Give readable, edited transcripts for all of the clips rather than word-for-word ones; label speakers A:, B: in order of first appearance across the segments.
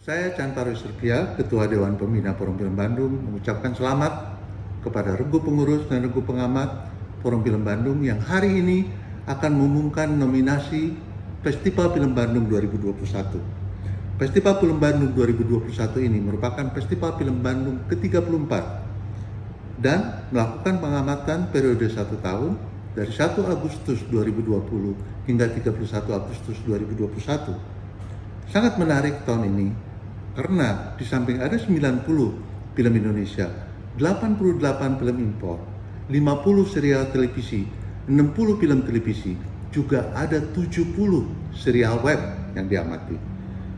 A: Saya Chan Parwisirkia, Ketua Dewan Pembina Forum Film Bandung, mengucapkan selamat kepada regu pengurus dan regu pengamat Forum Film Bandung yang hari ini akan mengumumkan nominasi Festival Film Bandung 2021. Festival Film Bandung 2021 ini merupakan Festival Film Bandung ke-34 dan melakukan pengamatan periode 1 tahun dari 1 Agustus 2020 hingga 31 Agustus 2021. Sangat menarik tahun ini karena di samping ada 90 film Indonesia, 88 film impor, 50 serial televisi, 60 film televisi, juga ada 70 serial web yang diamati.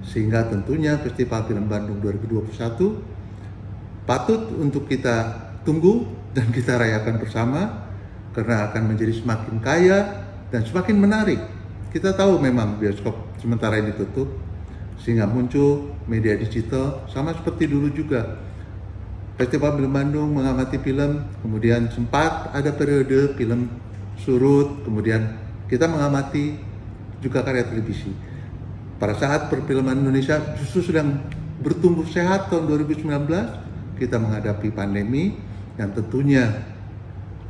A: Sehingga tentunya Festival Film Bandung 2021 patut untuk kita tunggu dan kita rayakan bersama karena akan menjadi semakin kaya dan semakin menarik. Kita tahu memang bioskop sementara ini tutup, sehingga muncul media digital sama seperti dulu juga. Festival Film Bandung mengamati film, kemudian sempat ada periode film surut, kemudian kita mengamati juga karya televisi. Pada saat perfilman Indonesia justru sedang bertumbuh sehat tahun 2019, kita menghadapi pandemi yang tentunya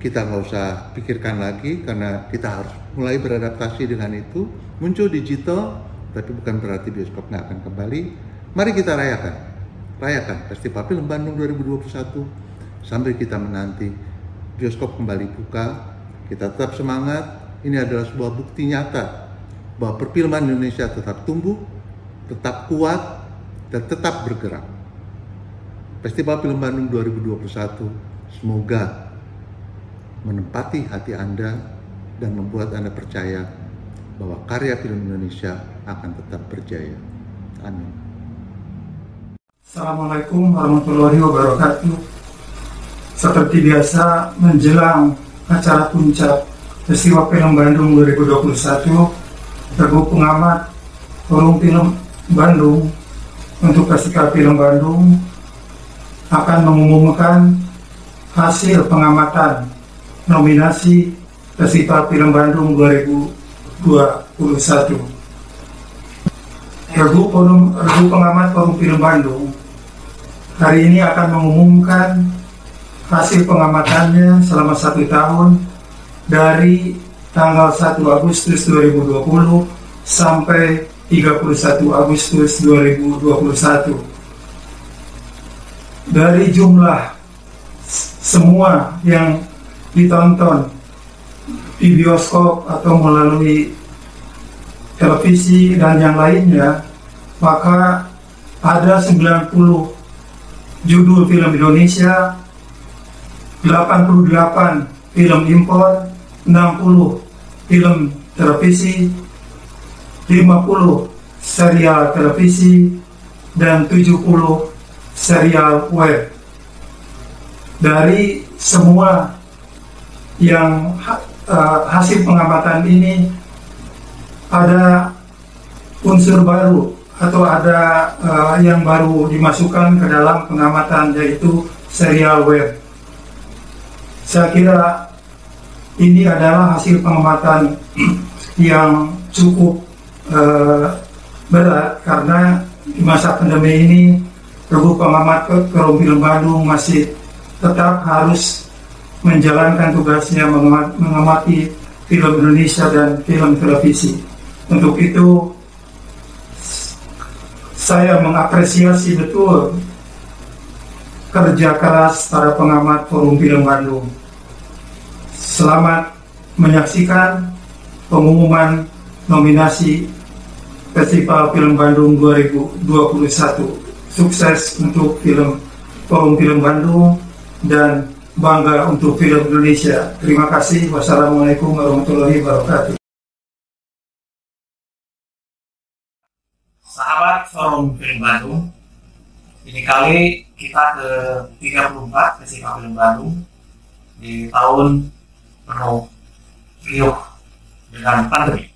A: kita nggak usah pikirkan lagi karena kita harus mulai beradaptasi dengan itu. Muncul digital, tapi bukan berarti bioskop nggak akan kembali. Mari kita rayakan Festival Film Bandung 2021 sambil kita menanti bioskop kembali buka. Kita tetap semangat. Ini adalah sebuah bukti nyata bahwa perfilman Indonesia tetap tumbuh, tetap kuat, dan tetap bergerak. Festival Film Bandung 2021 semoga menempati hati Anda dan membuat Anda percaya bahwa karya film Indonesia akan tetap berjaya. Amin.
B: Assalamualaikum warahmatullahi wabarakatuh. Seperti biasa menjelang acara puncak Festival Film Bandung 2021, regu pengamat Forum Film Bandung untuk Festival Film Bandung akan mengumumkan hasil pengamatan nominasi Festival Film Bandung 2021. Regu pengamat Forum Film Bandung hari ini akan mengumumkan hasil pengamatannya selama 1 tahun dari tanggal 1 Agustus 2020 sampai 31 Agustus 2021. Dari jumlah semua yang ditonton di bioskop atau melalui televisi dan yang lainnya, maka ada 90 judul film Indonesia, 88 film impor, 60 film televisi, 50 serial televisi, dan 70 serial web. Dari semua yang hasil pengamatan ini ada unsur baru atau ada yang baru dimasukkan ke dalam pengamatan, yaitu serial web. Saya kira ini adalah hasil pengamatan yang cukup berat karena di masa pandemi ini regu pengamat Forum Film Bandung masih tetap harus menjalankan tugasnya mengamati film Indonesia dan film televisi. Untuk itu saya mengapresiasi betul kerja keras para pengamat Forum Film Bandung. Selamat menyaksikan pengumuman nominasi Festival Film Bandung 2021. Sukses untuk film Forum Film Bandung dan bangga untuk film Indonesia. Terima kasih. Wassalamualaikum warahmatullahi wabarakatuh.
C: Sahabat Forum Film Bandung, ini kali kita ke 34 Festival Film Bandung di tahun penuh riuh dengan pandemi.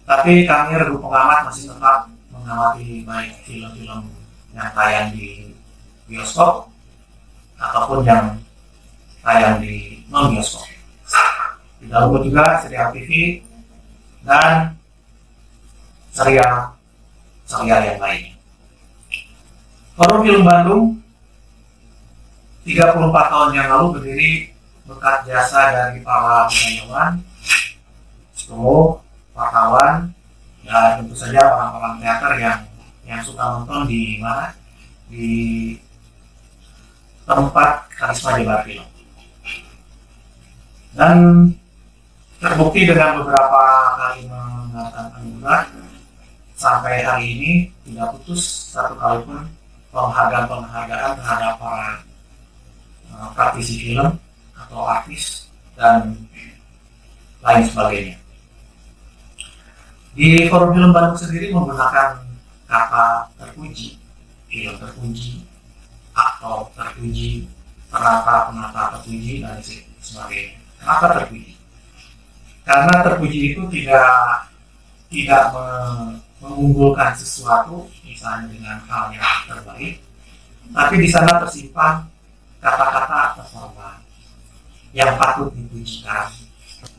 C: Tapi kami regu pengamat masih tetap mengamati baik film-film yang tayang di bioskop ataupun yang tayang di non-bioskop. Di dalam juga serial TV dan serial yang lainnya. Forum Film Bandung 34 tahun yang lalu berdiri berkat jasa dari para budayawan, psikolog, wartawan, dan tentu saja orang-orang teater yang suka nonton di mana, di tempat Karisma Jabar Film. Dan terbukti dengan beberapa kali mengadakan anugerah, sampai hari ini tidak putus satu kali pun penghargaan terhadap para praktisi film atau artis dan lain sebagainya. Di Forum Film Bandung sendiri menggunakan kata terpuji, film terpuji, aktor terpuji, penata terpuji, dan sebagainya. Kenapa terpuji? Karena terpuji itu tidak mengunggulkan sesuatu, misalnya dengan hal yang terbaik, tapi di sana tersimpan kata-kata terhormat yang patut dipujikan.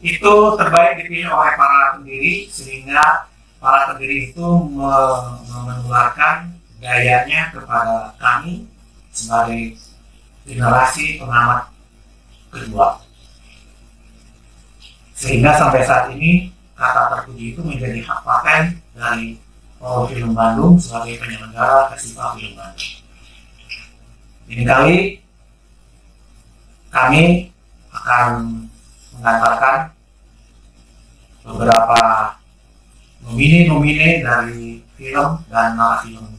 C: Itu terbaik dipilih oleh para pendiri, sehingga para pendiri itu menularkan gayanya kepada kami sebagai generasi pengamat kedua. Sehingga sampai saat ini kata terpuji itu menjadi hak paten dari Forum Film Bandung sebagai penyelenggara Festival Film Bandung. Ini kali kami akan mengantarkan beberapa nomine dari film dan narasi film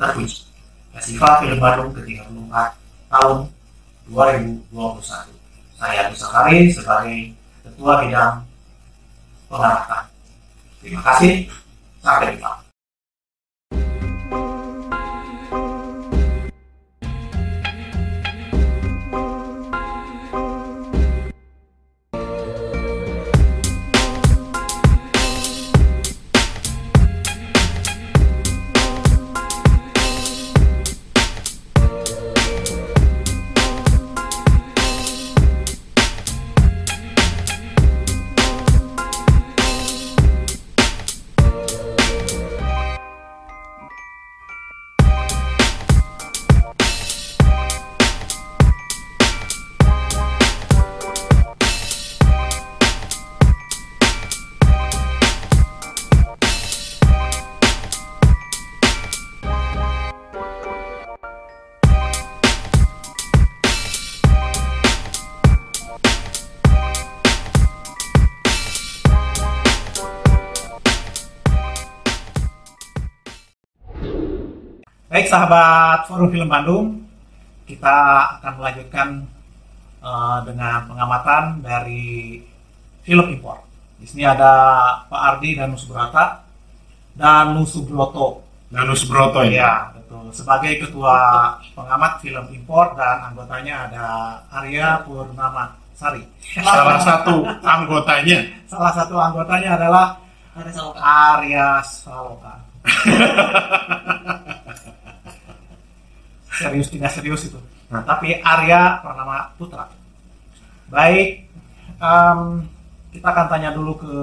C: terpuji Festival Film Bandung ke-34 tahun 2021. Saya Agus Sakari sebagai Ketua Bidang Pengamatan. Terima kasih. Sampai jumpa. Baik sahabat Forum Film Bandung, kita akan melanjutkan dengan pengamatan dari film impor. Di sini ada Pak Ardi dan Nusubroto ya, betul. Sebagai ketua pengamat film impor dan anggotanya ada Arya Purnama Sari.
D: Salah satu anggotanya
C: adalah Arya Saloka. Serius tidak serius itu. Tapi Arya Purnama Putra. Baik, kita akan tanya dulu ke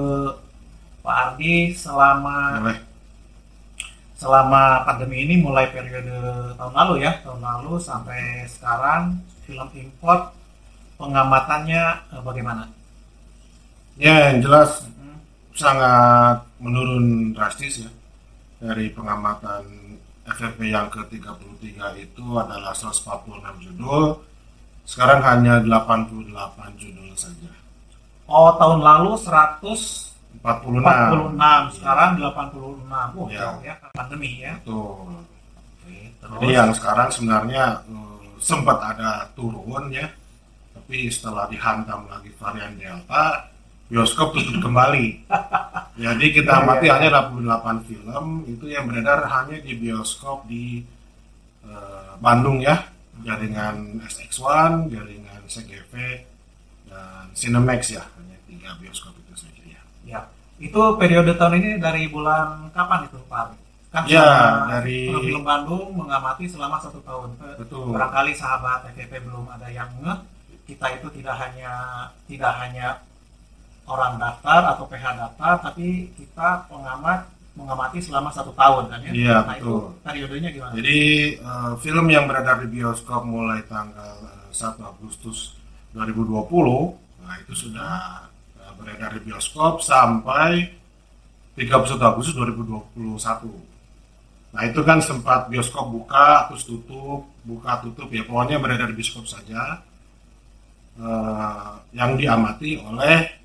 C: Pak Ardi selama pandemi ini, mulai periode tahun lalu sampai sekarang, film impor pengamatannya bagaimana?
D: Ya, yang jelas sangat menurun drastis ya. Dari pengamatan FFP yang ke-33 itu adalah 146 judul, sekarang hanya 88 judul saja.
C: Oh, tahun lalu 146, sekarang 86. Oh,
D: ya.
C: Ya, pandemi ya.
D: Betul.
C: Oke,
D: Jadi yang sekarang sebenarnya sempat ada turun ya, tapi setelah dihantam lagi varian Delta, bioskop tutup kembali. Jadi kita amati hanya 88 film itu yang beredar hanya di bioskop di Bandung ya, jaringan SX1, jaringan CGV, dan Cinemax ya, hanya 3 bioskop itu saja ya.
C: Ya, itu periode tahun ini dari bulan kapan itu Pak? Kan
D: ya, dari
C: Film Bandung mengamati selama 1 tahun.
D: Betul.
C: Barangkali sahabat FFP belum ada yang ngeh, kita itu tidak hanya orang daftar atau PH daftar, tapi kita pengamat mengamati selama 1 tahun kan ya?
D: Iya,
C: Nah,
D: betul.
C: itu periodenya gimana?
D: Jadi film yang beredar di bioskop mulai tanggal 1 Agustus 2020, nah itu sudah beredar di bioskop sampai 31 Agustus 2021. Nah itu kan sempat bioskop buka terus tutup, buka tutup, ya pokoknya beredar di bioskop saja, yang diamati oleh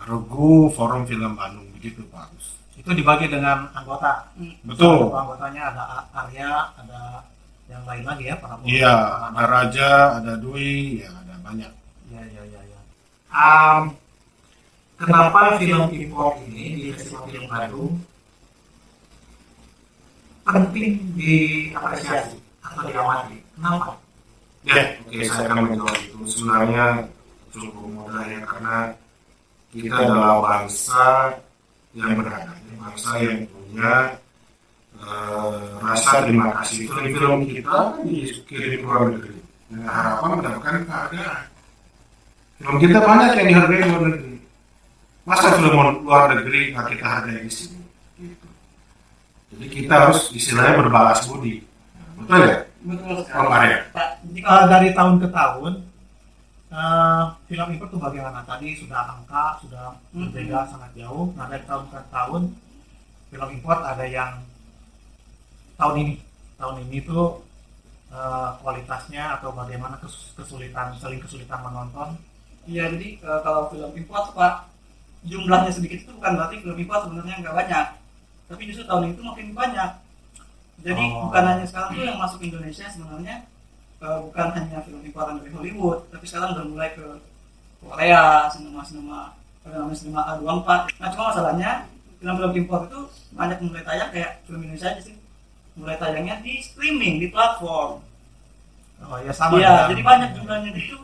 D: Regu Forum Film Bandung, begitu Pak Agus.
C: Itu dibagi dengan anggota.
D: Betul.
C: Anggotanya ada Arya, ada yang lain lagi ya, para pemain.
D: Iya, ada Raja, ada Dwi, ya ada banyak.
C: Iya. Kenapa film impor ini di Festival Film Bandung penting diapresiasi atau diamati? Kenapa?
D: Ya, oke, saya akan menjawab itu. Sebenarnya cukup mudah ya, karena kita adalah bangsa yang berada, bangsa yang punya rasa terima kasih. Film-film kita dikirim ke luar negeri dengan harapan mendapatkan penghargaan. Film kita banyak yang dihargai di luar negeri. Masa film luar negeri nggak kita hargai di sini? Gitu. Jadi kita harus istilahnya berbalas budi. Betul ya?
C: Betul
D: Pak Arya?
C: Pak, dari tahun ke tahun film impor itu bagaimana? Tadi sudah angka sudah berbeda sangat jauh. Nah, dari tahun ke tahun film impor ada yang tahun ini tuh kualitasnya atau bagaimana kesulitan menonton.
E: Iya, jadi kalau film import Pak, jumlahnya sedikit itu bukan berarti film import sebenarnya nggak banyak, tapi justru tahun itu makin banyak. Jadi bukan hanya sekarang tuh yang masuk Indonesia sebenarnya bukan hanya film importan dari Hollywood, tapi sekarang udah mulai ke Korea, sinema A24. Nah, cuma masalahnya film-film impor itu banyak mulai tayang kayak film Indonesia aja sih, mulai tayangnya di streaming, di platform.
C: Oh ya, sama.
E: Iya, jadi banyak jumlahnya gitu.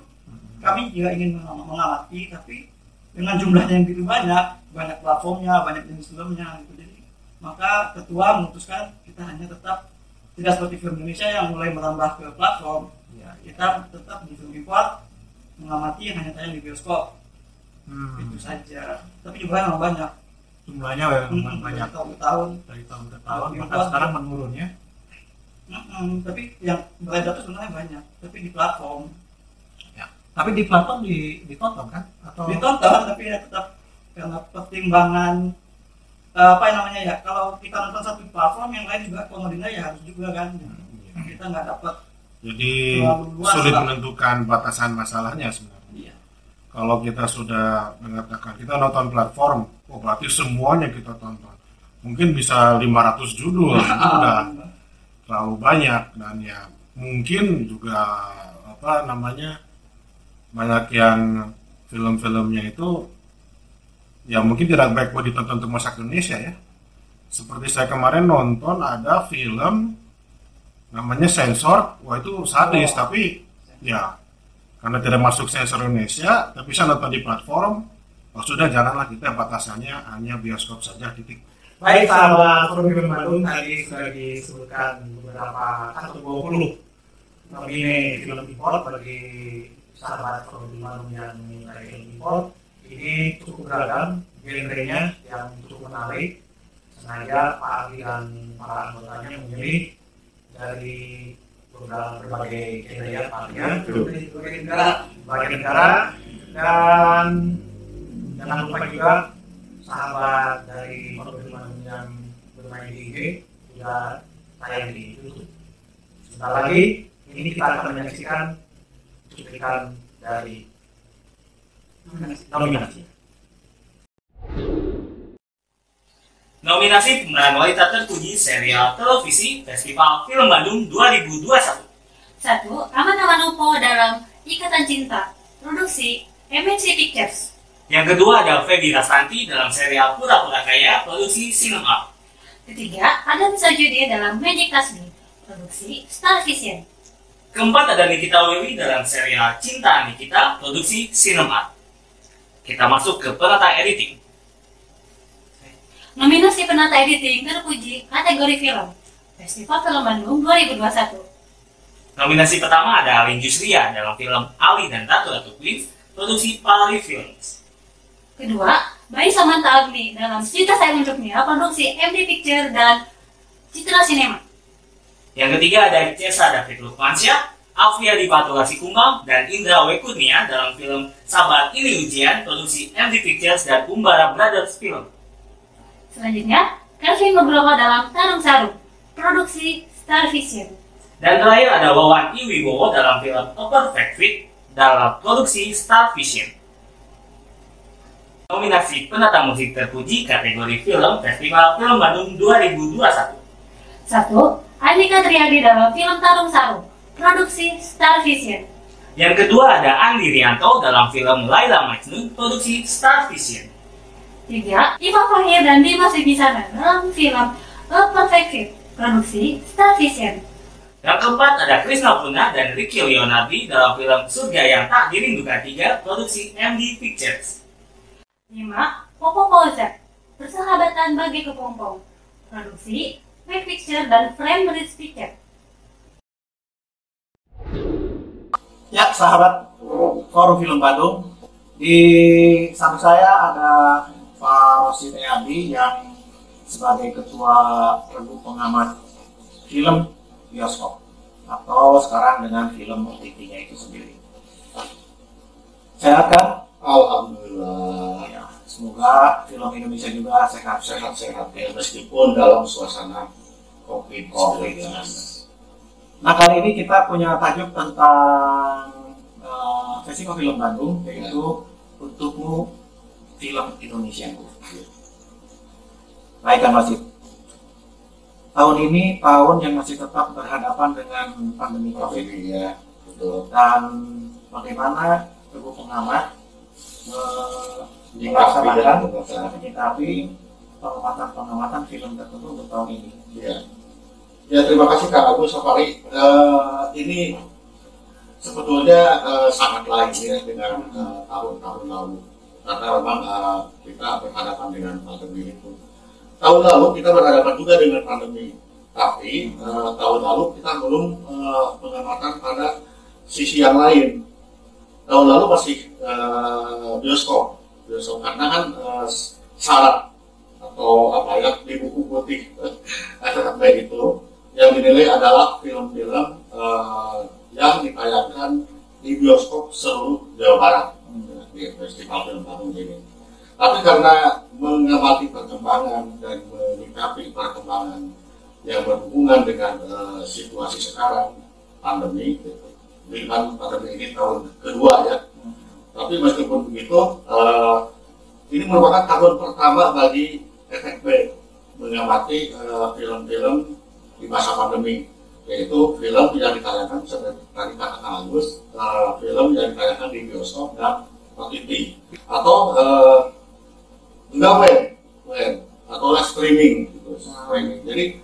E: Kami juga ingin mengamati, tapi dengan jumlahnya yang begitu banyak platformnya, banyak jenis filmnya gitu. Jadi maka ketua memutuskan kita hanya tetap tidak seperti film Indonesia yang mulai merambah ke platform. Ya, kita tetap di film import mengamati yang hanya tayang di bioskop. Itu saja. Tapi juga memang banyak.
C: Jumlahnya memang banyak
E: dari tahun ke tahun.
C: dari tahun ke tahun. Maka sekarang menurun ya.
E: Tapi yang beredar itu sebenarnya banyak, tapi di platform.
C: Tapi di platform ditonton kan? Atau
E: Ditonton, tapi ya tetap karena pertimbangan kalau kita nonton satu platform, yang lain juga komodinnya ya harus juga kan. Kita nggak dapat.
D: Jadi sulit menentukan batasan masalahnya sebenarnya.
E: Iya.
D: Kalau kita sudah mengatakan kita nonton platform, berarti semuanya kita tonton. Mungkin bisa 500 judul, itu udah terlalu banyak, dan ya mungkin juga banyak yang film-filmnya itu ya mungkin tidak baik buat ditonton untuk masyarakat Indonesia ya. Seperti saya kemarin nonton ada film namanya Sensor, wah itu sadis, tapi ya karena tidak masuk sensor Indonesia, tapi bisa nonton di platform, sudah janganlah, kita batasannya hanya bioskop saja, titik.
C: baik, sahabat Forum Film Bandung, tadi sudah disebutkan beberapa atau 20 nominasi film impor bagi sahabat Forum Film Bandung yang menyukai film impor. Ini cukup beragam genrenya yang cukup menarik. Sengaja Pak Ardi dan para anggotanya memilih dari berbagai genre ya, Pak Ardi, berbagai negara, dan jangan lupa juga sahabat dari Forum Film Bandung yang bermain di IG juga tayang di YouTube. Sebentar lagi ini kita akan menyaksikan cuplikan dari nominasi.
F: Nominasi pemeran wanita terpuji serial televisi Festival Film Bandung 2021.
G: 1. Amanda Manopo dalam Ikatan Cinta, produksi MNC Pictures.
F: Yang kedua ada Feby Rastanti dalam serial Pura-Pura Kaya, produksi Cinema.
G: Ketiga, Adam Sajudi dalam Magic Tasbih, produksi Star Vision.
F: Keempat ada Nikita Wiwi dalam serial Cinta Nikita, produksi Cinema. Kita masuk ke penata editing.
G: Nominasi penata editing terpuji kategori film Festival Film Bandung 2021.
F: Nominasi pertama ada Alin Jusria dalam film Ali dan Ratu Ratu Queens, produksi Pari Films.
G: Kedua, Bayi Samantha Agni dalam Cerita Saya Untuknya, produksi MD Picture dan Citra Cinema.
F: Yang ketiga ada Cesa David Lukmansyah, Afriyadi Faturasi Kumbang, dan Indra W. Kurnia dalam film Sabar Ini Ujian, produksi MD Pictures dan Umbara Brothers Film.
G: Selanjutnya, Kelvin Nugroho dalam Tarung Sarung, produksi Star Vision.
F: Dan terakhir ada Wawan Iwibowo dalam film A Perfect Fit dalam produksi Star Vision. Nominasi penata musik terpuji kategori film Festival Film Bandung 2021.
G: 1. Andika Triadi dalam film Tarung Sarung, produksi Star Vision.
F: Yang kedua ada Andi Rianto dalam film Laila Majnun, produksi Star Vision.
G: 3. Iva Fahir dan Dimas Wibisana dalam film A Perfect Fit, produksi Star Vision.
F: Yang keempat ada Krisna Puna dan Ricky Leonardi dalam film Surga Yang Tak Dirindukan 3, produksi MD Pictures.
G: 5. Popo Fauzan, Persahabatan Bagi Kepompong, produksi Mac Picture dan Frame Bridge Picture.
E: Ya, sahabat Forum Film Bandung, di samping saya ada Pak Rosid Adi yang sebagai Ketua Regu Pengamat Film Bioskop atau sekarang dengan film OTT-nya itu sendiri. Sehat kan?
H: Alhamdulillah.
E: Ya, semoga film Indonesia juga sehat-sehat
H: Ya, meskipun dalam suasana COVID-19.
E: Nah, kali ini kita punya tajuk tentang Festival Film Bandung, yaitu Untukmu Film Indonesia. Baik kan Mas. Tahun ini tahun yang masih tetap berhadapan dengan pandemi COVID.
H: Ya, betul.
E: Dan bagaimana Regu Pengamat melaksanakan menyikapi pengamatan film tertentu untuk tahun ini.
H: Ya, terima kasih Kak Agus Safari. Ini sebetulnya sangat lain ya dengan tahun-tahun lalu, karena memang kita berhadapan dengan pandemi itu. Tahun lalu kita berhadapan juga dengan pandemi, tapi tahun lalu kita belum pengamatan pada sisi yang lain. Tahun lalu masih bioskop karena kan syarat atau apa ya di buku putih kayak itu yang dinilai adalah film-film yang ditayangkan di bioskop seluruh Jawa Barat di Festival Film Bandung ini. Tapi karena mengamati perkembangan dan menyikapi perkembangan yang berhubungan dengan situasi sekarang, pandemi, dengan pandemi ini tahun kedua ya. Tapi meskipun begitu, ini merupakan tahun pertama bagi FFB mengamati film-film di masa pandemi, yaitu film yang ditayangkan seperti tadi kata Agus, film yang ditayangkan di bioskop dan OTT atau enggak web atau streaming gitu. Jadi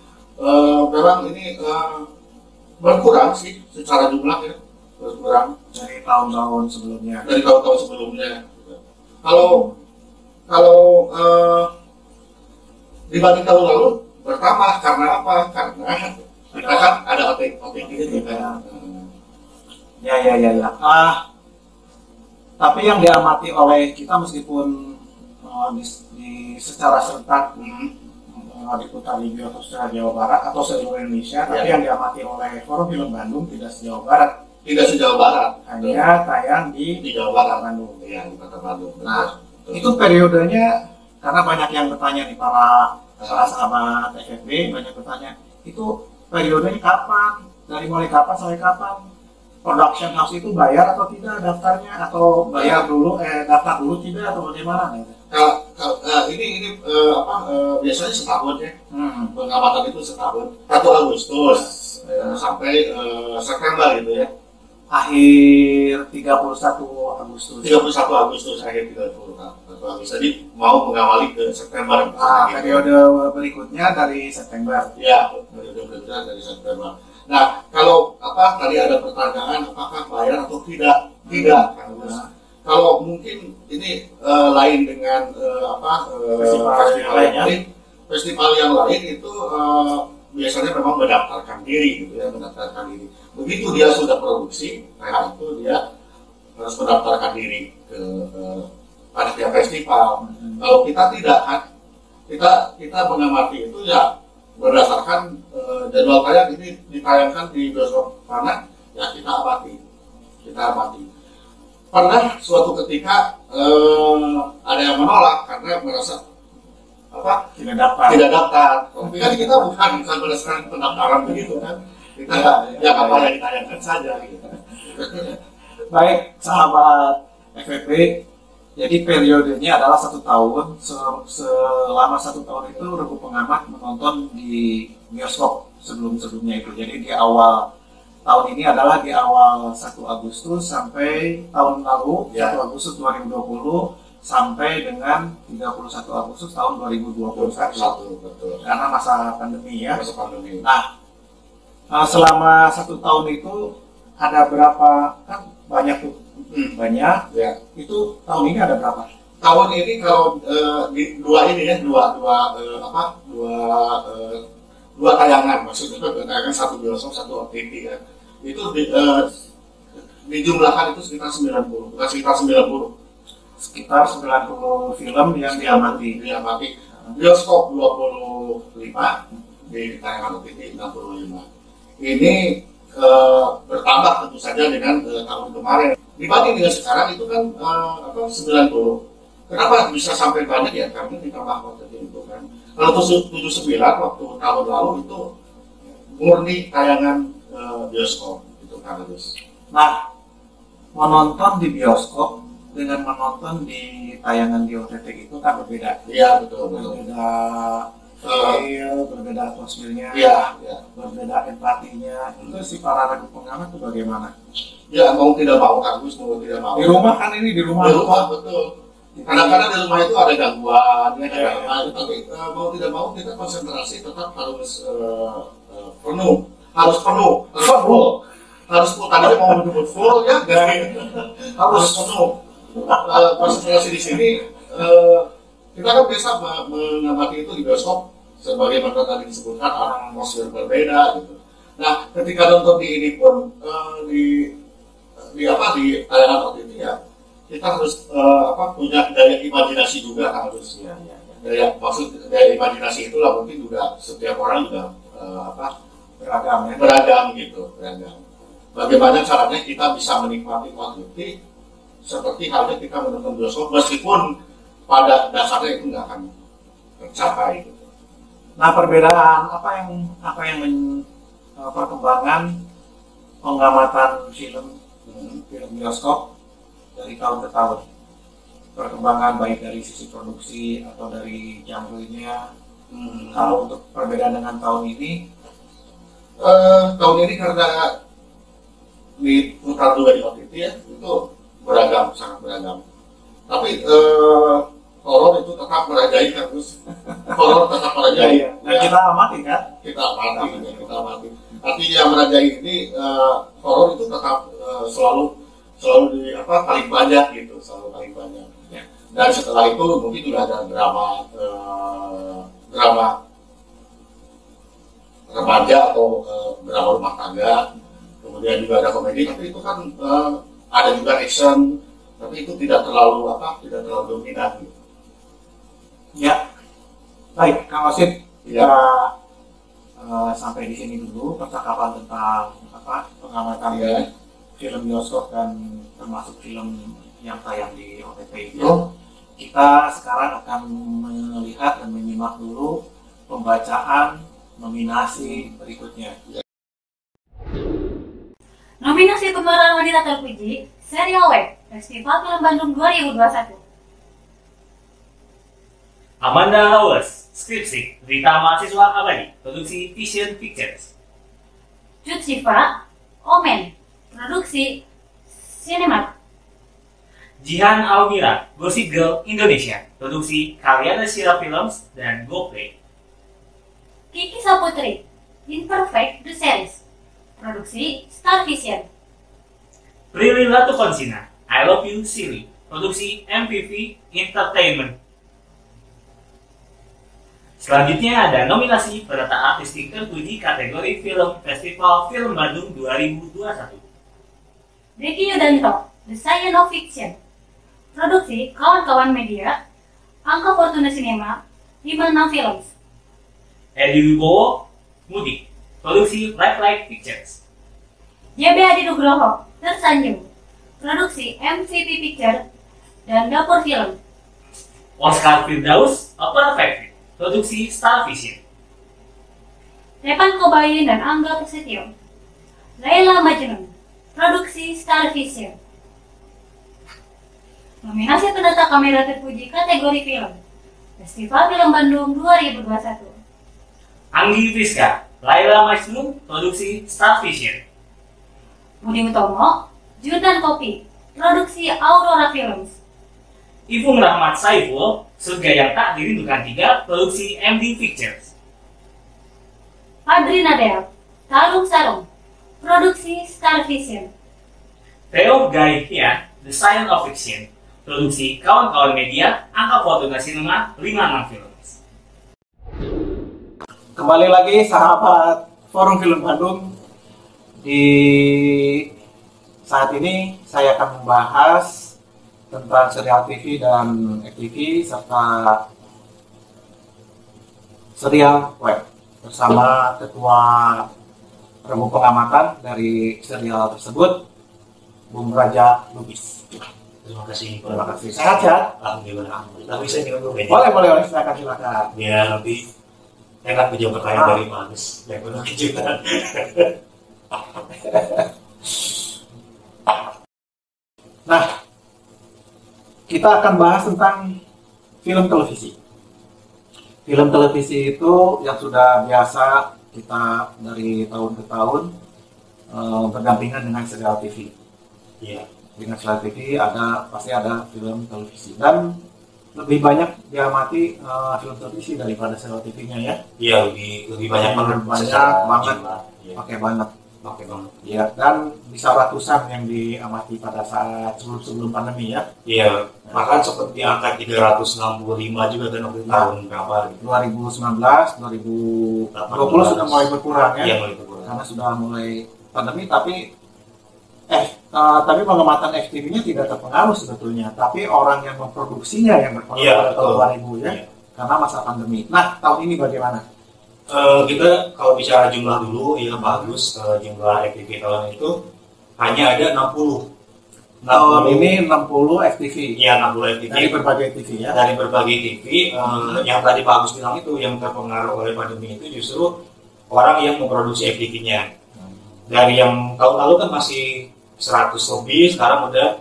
H: memang ini berkurang sih secara jumlah ya, berkurang
E: Dari tahun-tahun sebelumnya.
H: Kalau dibanding tahun lalu bertambah karena apa? Karena kita kan ada OTT juga.
E: Ya. Tapi yang diamati oleh kita meskipun secara serentak diputar di bioskop secara Jawa Barat atau seluruh Indonesia, tapi yang diamati oleh Forum Film Bandung tidak sejauh Barat.
H: Tidak sejauh Barat,
E: hanya tayang di
H: Jawa Barat,
E: Bandung.
H: Ya, di Kota Bandung.
E: Nah, itu periodenya, karena banyak yang bertanya nih para sahabat FFB, banyak bertanya, itu periodenya kapan? Dari mulai kapan sampai kapan? Production house itu bayar atau tidak daftarnya, atau bayar dulu, daftar dulu tidak, atau bagaimana nih?
H: Ini biasanya setahun ya, pengamatan itu setahun, 1 Agustus sampai September gitu ya.
E: Akhir 31 Agustus.
H: 31 Agustus akhir 31 Agustus. Jadi mau mengawali ke September.
E: Periode berikutnya dari September.
H: Ya, periode berikutnya dari September. Nah, kalau tadi ada pertanyaan apakah bayar atau tidak? Tidak. Kalau mungkin ini lain dengan festival yang lain itu biasanya memang mendaftarkan diri gitu ya, mendaftarkan diri. Begitu dia sudah produksi, nah itu dia harus mendaftarkan diri ke panitia festival. Kalau kita tidak kan, kita mengamati itu ya berdasarkan jadwal tayang ini ditayangkan di bioskop mana, ya kita amati. Pernah suatu ketika ada yang menolak karena merasa tidak daftar. Tapi kan kita bukan berdasarkan pendaftaran begitu kan. Kita ya apa yang ditayangkan saja gitu.
C: Baik, sahabat FVP, jadi periodenya adalah 1 tahun. Selama 1 tahun itu Regu Pengamat menonton di bioskop sebelumnya itu. Jadi di awal tahun ini adalah di awal 1 Agustus sampai tahun lalu, 1 Agustus 2020 sampai dengan 31 Agustus tahun 2021.
H: Betul.
C: Karena masa pandemi ya.
H: Masa pandemi.
C: Nah, selama 1 tahun itu ada berapa, kan banyak tuh, banyak.
H: Ya.
C: Itu tahun ini ada berapa?
H: Tahun ini kalau di dua tayangan, maksudnya tayangan 1 bioskop 1 OTT kan. Itu dijumlahkan itu sekitar 90, bukan sekitar 90.
C: Sekitar 90 film yang diamati.
H: Bioskop 25, di tayangan OTT 65. Ini bertambah tentu saja dengan tahun kemarin. Dibanding dengan sekarang itu kan 90. Kenapa bisa sampai banyak ya? Karena ditambah OTT itu kan. Kalau 79 waktu tahun lalu itu murni tayangan bioskop itu kan harus.
C: Nah, menonton di bioskop dengan menonton di tayangan di OTT itu kan berbeda.
H: Iya betul.
C: Berbeda feel, berbeda atmosfernya, berbeda empatinya. Itu si para Regu Pengamat itu bagaimana?
H: Ya mau tidak mau Agus, mau tidak mau.
C: Di rumah kan ini di rumah
H: betul. Kadang-kadang di rumah itu ada gangguan, tapi mau tidak mau kita konsentrasi tetap harus penuh. Tadinya mau menyebut full ya, harus penuh. Konsentrasi di sini kita kan biasa mengamati itu di bioskop sebagaimana tadi disebutkan atmosfer berbeda gitu. Nah, ketika nonton di ini pun di tayangan OTT ya kita harus punya daya imajinasi juga harus ya. Daya imajinasi itulah mungkin juga setiap orang juga beragam gitu. Bagaimana caranya kita bisa menikmati OTT seperti halnya kita menonton bioskop meskipun pada dasarnya itu nggak akan tercapai gitu.
C: Nah, perbedaan apa yang perkembangan pengamatan film bioskop dari tahun ke tahun, perkembangan baik dari sisi produksi atau dari genre-nya. Kalau untuk perbedaan dengan tahun ini
H: karena diputar juga di OTT ya itu beragam, sangat beragam. Tapi horor itu tetap merajai kan Gus. Horor tetap merajai.
C: Dan kita amati kan?
H: Kita amati. Tapi yang merajai ini horor itu tetap selalu paling banyak gitu, selalu paling banyak. Ya. Dan setelah itu mungkin juga ada drama remaja atau drama rumah tangga. Kemudian juga ada komedi, tapi itu kan ada juga action, tapi itu tidak terlalu dominan gitu.
C: Ya, baik, Kang Osit, kita sampai di sini dulu percakapan tentang pengamatan film bioskop dan termasuk film yang tayang di OTT. Kita sekarang akan melihat dan menyimak dulu pembacaan nominasi berikutnya.
G: Nominasi Pemeran Wanita Terpuji Serial Web Festival Film Bandung 2021.
F: Amanda Howes, skripsi, Berita Mahasiswa Abadi, produksi Vision Pictures.
G: Cut Siva, Omen, produksi Cinemat.
F: Jihan Almira, Gossip Girl Indonesia, produksi Kalyana Shira Films dan GoPlay.
G: Kiki Saputri, Imperfect The Series, produksi Star Vision.
F: Prilly Latukonsina, I Love You Silly, produksi MPV Entertainment. Selanjutnya ada nominasi peserta artistik terpuji kategori film Festival Film Bandung 2021.
G: Ricky Yudanto, The Science of Fiction, Produksi kawan-kawan media, Angka Fortuna Cinema, 56 Films.
F: Edi Wibowo, Mudik, produksi Light Pictures.
G: JB Adi Nugroho, Tersanjung, produksi MVP Picture dan Dapur Film.
F: Oscar Firdaus, A Perfect Fit, produksi Star Vision.
G: Repan Kobayin dan Angga Prasetyo, Laila Majnun, produksi Star Vision. Nominasi pendata kamera terpuji kategori film, Festival Film Bandung 2021.
F: Anggi Friska, Laila Majnun, produksi Star Vision.
G: Budi Utomo, Jundan Kopi, produksi Aurora Films.
F: Ipung Rahmat Saiful, Surga Yang Tak Dirindukan 3, produksi MD Pictures.
G: Fadri Nadel, Tarung Sarung, produksi Star Vision.
F: Theo Gaihia, The Science of Fiction, produksi kawan-kawan media, Angka Fortuna Cinema, 56 Films.
I: Kembali lagi sahabat Forum Film Bandung. Di saat ini saya akan membahas tentang serial TV dan FTV serta serial web bersama Ketua Remu Pengamatan dari serial tersebut, Bung Raja Lubis.
J: Terima kasih.
I: Terima kasih. Sehat-sehat?
J: Alhamdulillah. Tapi saya minum dulu.
I: Boleh, silakan.
J: Biar nanti enak menjawab pertanyaan dari Pak Agus. Yang penuh kejutan.
I: Nah, kita akan bahas tentang film televisi. Film televisi itu yang sudah biasa kita dari tahun ke tahun berdampingan dengan serial TV.
J: Iya.
I: Dengan serial TV pasti ada film televisi dan lebih banyak diamati film televisi daripada serial TV-nya ya.
J: Iya, lebih banyak banget.
I: Pakai banget.
J: Pakai banget.
I: Ya, dan bisa ratusan yang diamati pada saat sebelum pandemi ya.
J: Iya, bahkan sempat di angka 365 juga kan waktu tahun berapa gitu.
I: 2019, 2020 sudah mulai berkurang ya.
J: Iya, mulai berkurang.
I: Karena sudah mulai pandemi, tapi pengamatan FTV-nya tidak terpengaruh sebetulnya, tapi orang yang memproduksinya yang berpengaruh pada tahun 2000 ya. Karena masa pandemi. Nah, tahun ini bagaimana?
J: Kita kalau bicara jumlah dulu ya bagus, jumlah FTV tahun itu hanya ada 60.
I: Tahun ini 60 FTV.
J: Iya, 60 FTV.
I: Dari berbagai TV ya.
J: Dari berbagai TV, yang tadi Pak Agus bilang itu yang terpengaruh oleh pandemi itu justru orang yang memproduksi FTV-nya. Dari yang tahun lalu kan masih 100 lebih, sekarang udah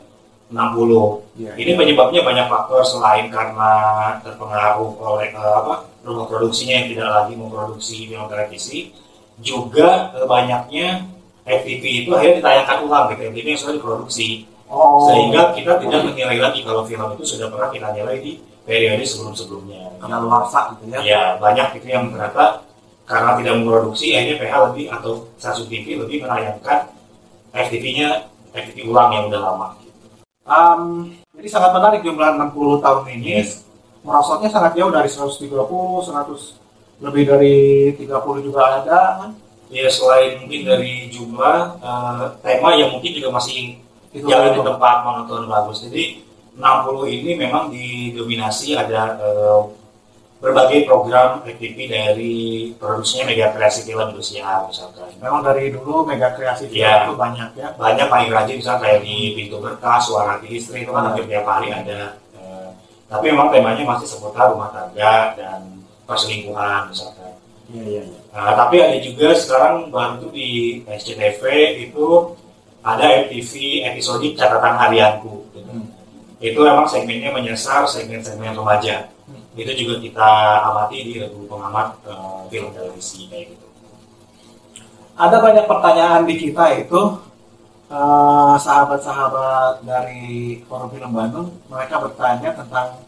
J: 60.
I: Ya,
J: ini penyebabnya banyak faktor selain karena terpengaruh oleh rumah produksinya yang tidak lagi memproduksi film televisi, juga banyaknya FTV itu akhirnya ditayangkan ulang gitu, FTV yang sudah diproduksi. Sehingga kita tidak menilai lagi kalau film itu sudah pernah kita nilai di periode sebelum-sebelumnya.
I: Karena luarsa gitu ya.
J: Ya, banyak itu yang ternyata karena tidak memproduksi, akhirnya PH lebih atau stasiun TV lebih menayangkan FTV-nya, FTV ulang yang udah lama.
I: Jadi sangat menarik jumlah 60 tahun ini. Merosotnya sangat jauh dari 130, 100 lebih dari 30 juga ada kan?
J: Ya, selain mungkin dari jumlah tema yang mungkin juga masih jalan di tempat menonton bagus. Jadi 60 ini memang didominasi ada berbagai program FTV dari produksinya Mega Kreasi Film Indonesia misalkan.
I: Memang dari dulu Mega Kreasi Film itu banyak ya.
J: Banyak paling rajin misalnya kayak di Pintu Berkas, Suara Istri itu kan hampir tiap hari ada. Tapi memang temanya masih seputar rumah tangga dan perselingkuhan misalkan.
I: Iya.
J: Tapi ada juga sekarang baru itu di SCTV itu ada FTV episodik Catatan Harianku. Itu memang segmennya menyasar segmen-segmen remaja. Itu juga kita amati di Regu Pengamat film televisi kayak gitu.
I: Ada banyak pertanyaan di kita itu sahabat-sahabat dari Forum Film Bandung, mereka bertanya tentang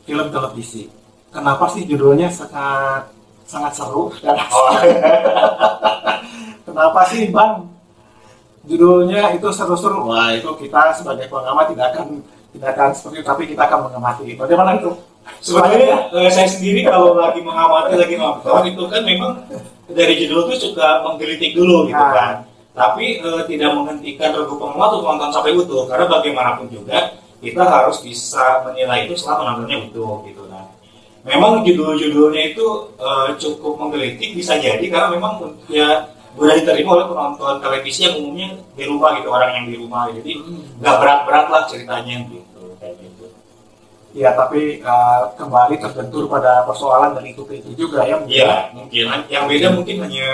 I: film televisi. Kenapa sih judulnya sangat seru dan kenapa sih Bang judulnya itu seru-seru? Wah, itu kita sebagai pengamat tidak akan seperti itu, tapi kita akan mengamati. Bagaimana itu?
J: Sebenarnya saya sendiri kalau lagi mengamati, lagi nonton itu kan memang dari judul itu suka menggelitik dulu gitu kan. Tapi tidak menghentikan Regu Pengamat untuk nonton sampai utuh, karena bagaimanapun juga kita harus bisa menilai itu setelah menontonnya utuh gitu. Nah, memang judul-judulnya itu cukup menggelitik bisa jadi karena memang ya mudah diterima oleh penonton televisi yang umumnya di rumah gitu, orang yang di rumah, jadi nggak berat-berat lah ceritanya gitu kayak gitu.
I: Ya, tapi kembali terbentur pada persoalan dari itu ke itu juga ya.
J: Iya, mungkin yang beda mungkin hanya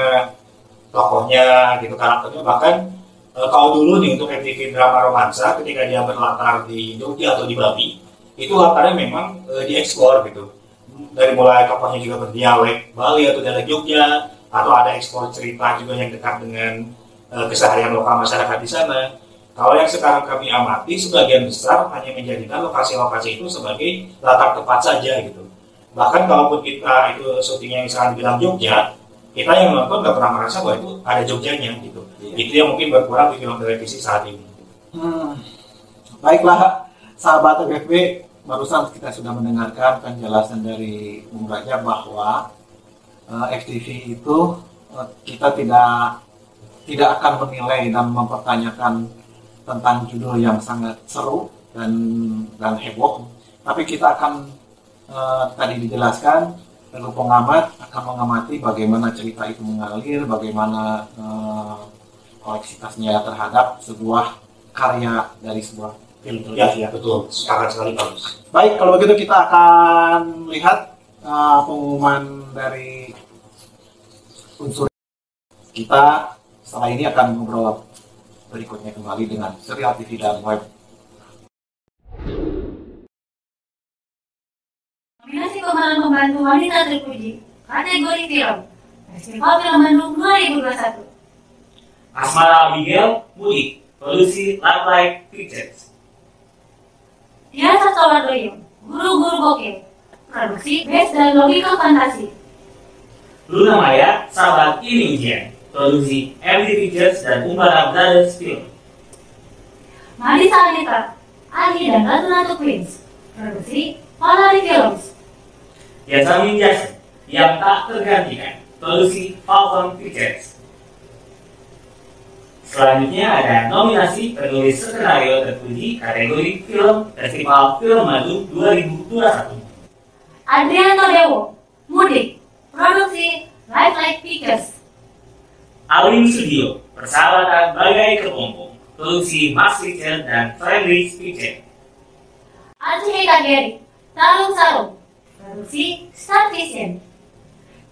J: tokohnya gitu, karakternya. Bahkan kalau dulu nih untuk MTV drama romansa ketika dia berlatar di Jogja atau di Bali, itu latarnya memang dieksplor gitu. Dari mulai tokohnya juga berdialek Bali atau dialek Jogja, atau ada ekspor cerita juga yang dekat dengan keseharian lokal masyarakat di sana. Kalau yang sekarang kami amati, sebagian besar hanya menjadikan lokasi-lokasi itu sebagai latar tepat saja gitu. Bahkan kalaupun kita itu syutingnya misalkan bilang Jogja, kita yang nonton nggak pernah merasa bahwa itu ada Jogjanya gitu. Itu yang mungkin berkurang di film televisi saat ini.
I: Baiklah, sahabat FFB, barusan kita sudah mendengarkan penjelasan dari Bung Raja bahwa FTV itu kita tidak akan menilai dan mempertanyakan tentang judul yang sangat seru dan heboh, tapi kita akan tadi dijelaskan, lalu pengamat akan mengamati bagaimana cerita itu mengalir, bagaimana koleksitasnya terhadap sebuah karya dari sebuah film televisi.
J: Ya, betul, sangat sekali bagus.
I: Baik, kalau begitu kita akan lihat pengumuman dari unsur kita. Setelah ini akan ngobrol berikutnya kembali dengan serial TV dan web.
G: Nominasi pemeran pembantu wanita terpuji kategori film Festival Film Bandung 2021.
F: Asmara Abigail Mudik, produksi Light Pictures.
G: Dia Sasowardoyo, guru-guru bokeh, produksi Best dan Logika Fantasi.
F: Luna Maya, Sahabat Ini Ujian, produksi MD Pictures dan Umbara Brothers Film.
G: Marisa Anita, Ali dan Ratu Ratu Queens, produksi Polari Films.
F: Yasamin Jason, Yang Tak Tergantikan, produksi Falcon Pictures. Selanjutnya ada nominasi penulis skenario terpuji kategori film Festival Film Bandung 2021.
G: Adriano Dewo, Mudik, produksi Light Pictures.
F: Alwin Studio, Persahabatan Bagai Kepompong, produksi Max Pictures dan Friendly Pictures.
G: Aceh Kageri, Tarung Sarung, produksi Star Vision.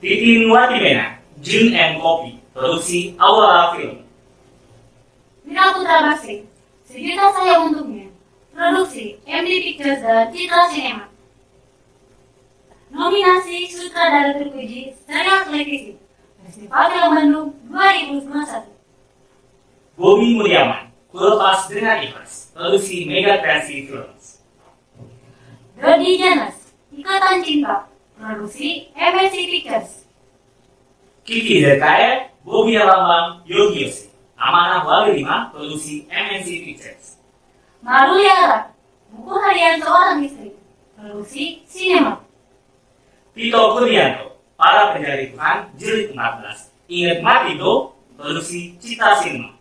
F: Titin Watimena, Jun and Kopi, produksi Aurora Film.
G: Mira Putra Basri, Sejuta Sayang Untuknya, produksi MD Pictures dan Citra Cinema. Nominasi sutradara terpuji serial televisi Festival Film Bandung 2021.
F: Bobby Mulyaman, Kulepas dengan Ikhlas, produksi Mega Kreasi Films.
G: Dodi Janas, Ikatan Cinta, produksi MNC Pictures.
F: Kiki ZKR, Bobby Lambang, Yogi Yose, Amanah Wali 5, produksi MNC Pictures.
G: Maruliara, Buku Harian Seorang Istri, produksi Cinema.
F: Tito Kurnianto, Para Pencari Tuhan, Jilid 14, Ingat Mati Do, produksi Cita Cinema.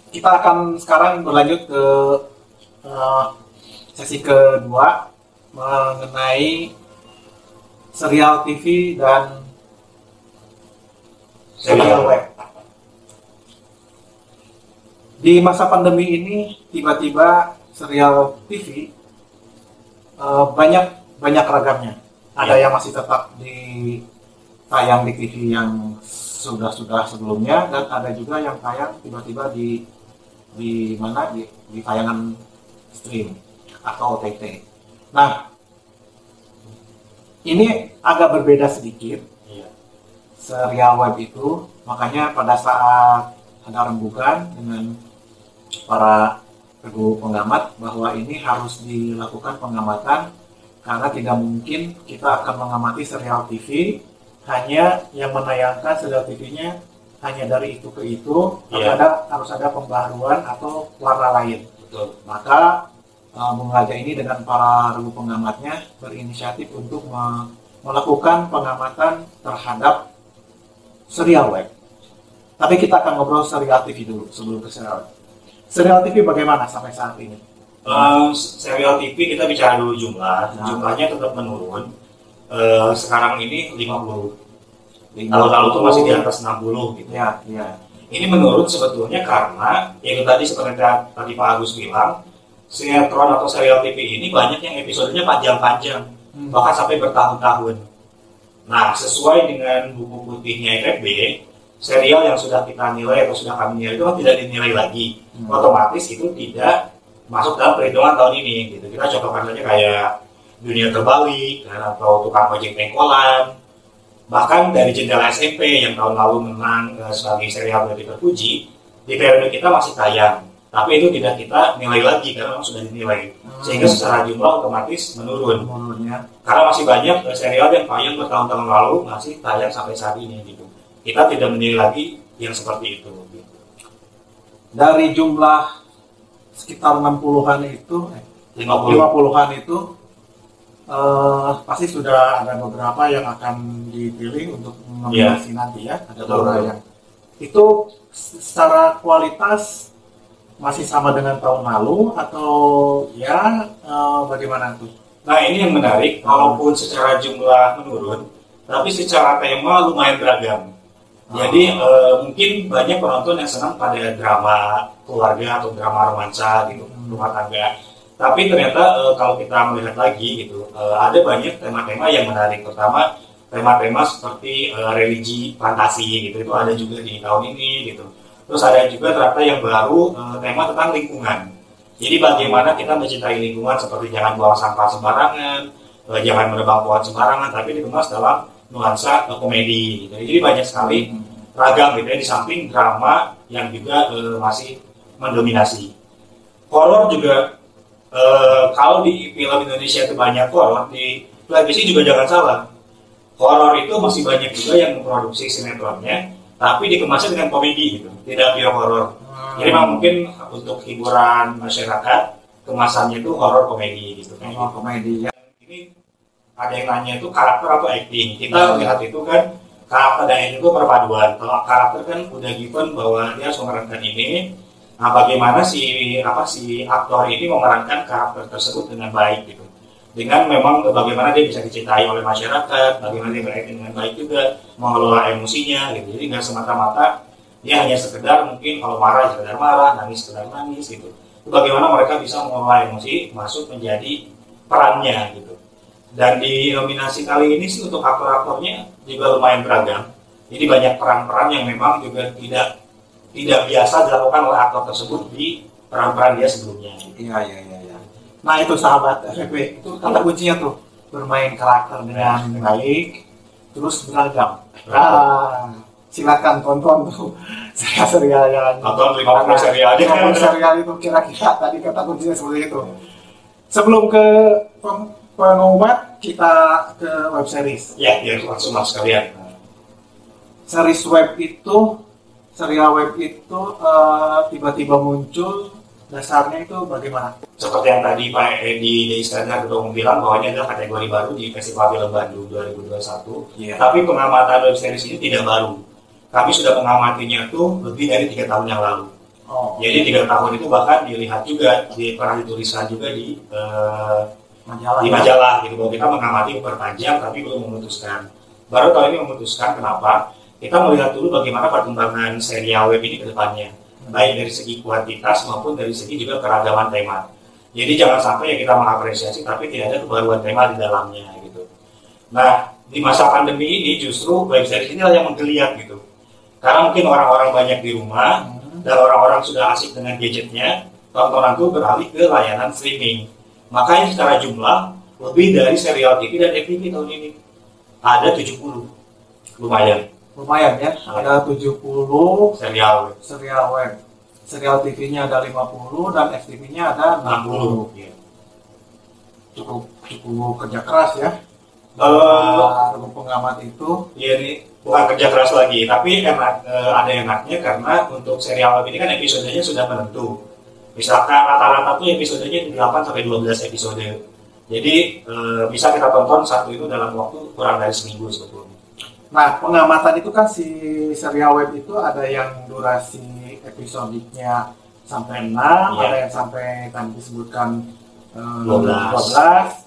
I: Kita akan sekarang berlanjut ke sesi kedua mengenai serial TV dan serial web. Di masa pandemi ini tiba-tiba serial TV banyak ragamnya. Ada yang masih tetap tayang di TV yang sudah sebelumnya, dan ada juga yang tayang tiba-tiba di tayangan stream atau OTT. Nah, ini agak berbeda sedikit serial web itu, makanya pada saat ada rembukan dengan para regu pengamat bahwa ini harus dilakukan pengamatan, karena tidak mungkin kita akan mengamati serial TV hanya yang menayangkan serial TV-nya hanya dari itu ke itu, harus ada pembaharuan atau warna lain.
J: Betul.
I: Maka Bung Raja ini dengan para regu pengamatnya berinisiatif untuk melakukan pengamatan terhadap serial web. Tapi kita akan ngobrol serial TV dulu sebelum ke serial web. serial TV bagaimana sampai saat ini?
J: Serial TV kita bicara dulu jumlahnya tetap menurun. Sekarang ini 50. Tahun lalu tuh masih di atas 60 gitu.
I: Ya, ya.
J: Ini menurun sebetulnya karena itu tadi seperti tadi Pak Agus bilang, sinetron atau serial TV ini banyak yang episodenya panjang-panjang, bahkan sampai bertahun-tahun. Nah, sesuai dengan buku putihnya FFB, serial yang sudah kita nilai atau sudah kami nilai itu kan tidak dinilai lagi. Otomatis itu tidak masuk dalam perhitungan tahun ini. Gitu. Kita contohkan saja kayak Dunia Terbalik, kan, atau Tukang Ojek Pengkolan. Bahkan dari Jendela SMP yang tahun lalu menang sebagai serial yang terpuji, di periode kita masih tayang. Tapi itu tidak kita nilai lagi karena sudah dinilai. Sehingga secara jumlah otomatis menurun. Karena masih banyak serial yang tayang bertahun-tahun lalu masih tayang sampai saat ini gitu. Kita tidak menilai lagi yang seperti itu. Gitu.
I: Dari jumlah sekitar 60-an itu, 50-an itu pasti sudah ada beberapa yang akan dipilih untuk nominasi nanti ya. Ada beberapa yang itu secara kualitas masih sama dengan tahun lalu atau ya bagaimana tuh?
J: Nah ini yang menarik, walaupun secara jumlah menurun, tapi secara tema lumayan beragam. Jadi mungkin banyak penonton yang senang pada drama keluarga atau drama romansa gitu, rumah tangga. Tapi ternyata kalau kita melihat lagi gitu, ada banyak tema-tema yang menarik. Pertama, tema-tema seperti religi fantasi gitu, itu ada juga di tahun ini gitu. Terus ada juga ternyata yang baru tema tentang lingkungan. Jadi bagaimana kita mencintai lingkungan seperti jangan buang sampah sembarangan, jangan menebang pohon sembarangan, tapi dikemas dalam nuansa komedi. Gitu. Jadi banyak sekali ragam gitu ya, di samping drama yang juga masih mendominasi. Horor juga. Kalau di film Indonesia itu banyak horor, di televisi juga jangan salah. Horor itu masih banyak juga yang memproduksi sinetronnya, tapi dikemasnya dengan komedi gitu, tidak pure horor. Jadi memang mungkin untuk hiburan masyarakat, kemasannya itu horor komedi gitu.
I: Horor komedi ya.
J: Ini ada yang nanya itu karakter atau acting. Kita lihat itu kan karakter dan acting itu perpaduan. Kalau karakter kan udah given bahwa dia harus memerankan ini. Nah, bagaimana si aktor ini memerankan karakter tersebut dengan baik gitu. Dengan memang bagaimana dia bisa dicintai oleh masyarakat, bagaimana dia berakting dengan baik juga, mengelola emosinya gitu. Jadi nggak semata-mata dia hanya sekedar mungkin kalau marah sekedar marah, nangis sekedar nangis gitu. Bagaimana mereka bisa mengelola emosi masuk menjadi perannya gitu. Dan di nominasi kali ini sih untuk aktor-aktornya juga lumayan beragam. Jadi banyak peran-peran yang memang juga tidak biasa dilakukan oleh aktor tersebut di peran-peran dia sebelumnya.
I: Iya. Nah itu sahabat FFB, itu kata kuncinya tuh bermain karakter dengan baik, terus beragam. Silakan tonton tuh serial yang
J: nonton 50 serial aja.
I: 50 serial itu kira-kira tadi kata kuncinya seperti itu. Sebelum ke pengumuman kita ke web series.
J: Ya, langsung masuk sekalian.
I: Series web itu serial web itu tiba-tiba muncul, dasarnya itu bagaimana?
J: Seperti yang tadi Pak Edi Iskandar Ketua bilang bahwa ini adalah kategori baru di Festival Film Bandung 2021. Yeah. Tapi pengamatan web series ini tidak baru. Kami sudah mengamatinya itu lebih dari 3 tahun yang lalu. Jadi 3 tahun itu bahkan dilihat juga, pernah dituliskan juga di majalah gitu, bahwa kita mengamati perpanjang tapi belum memutuskan. Baru tahun ini memutuskan. Kenapa? Kita melihat dulu bagaimana perkembangan serial web ini ke depannya, baik dari segi kuantitas maupun dari segi juga keragaman tema. Jadi jangan sampai ya kita mengapresiasi tapi tidak ada kebaruan tema di dalamnya gitu. Nah, di masa pandemi ini justru web series inilah yang menggeliat gitu. Karena mungkin orang-orang banyak di rumah dan orang-orang sudah asik dengan gadgetnya, tontonan itu beralih ke layanan streaming. Makanya secara jumlah lebih dari serial TV dan FTV tahun ini ada 70,
I: lumayan ya, ada 70
J: serial
I: web. Serial TV-nya ada 50 dan FTV-nya ada 60.
J: Ya.
I: Cukup kerja keras ya. Pengamat itu.
J: Ya ini bukan kerja keras lagi, tapi ada enaknya karena untuk serial web ini kan episodenya sudah menentu. Misalkan rata-rata tuh episodenya 8 sampai 12 episode. Jadi bisa kita tonton satu itu dalam waktu kurang dari seminggu sebetulnya.
I: Nah, pengamatan itu kan si serial web itu ada yang durasi episodiknya sampai 6,
J: Iya.
I: ada yang sampai tadi disebutkan
J: 12.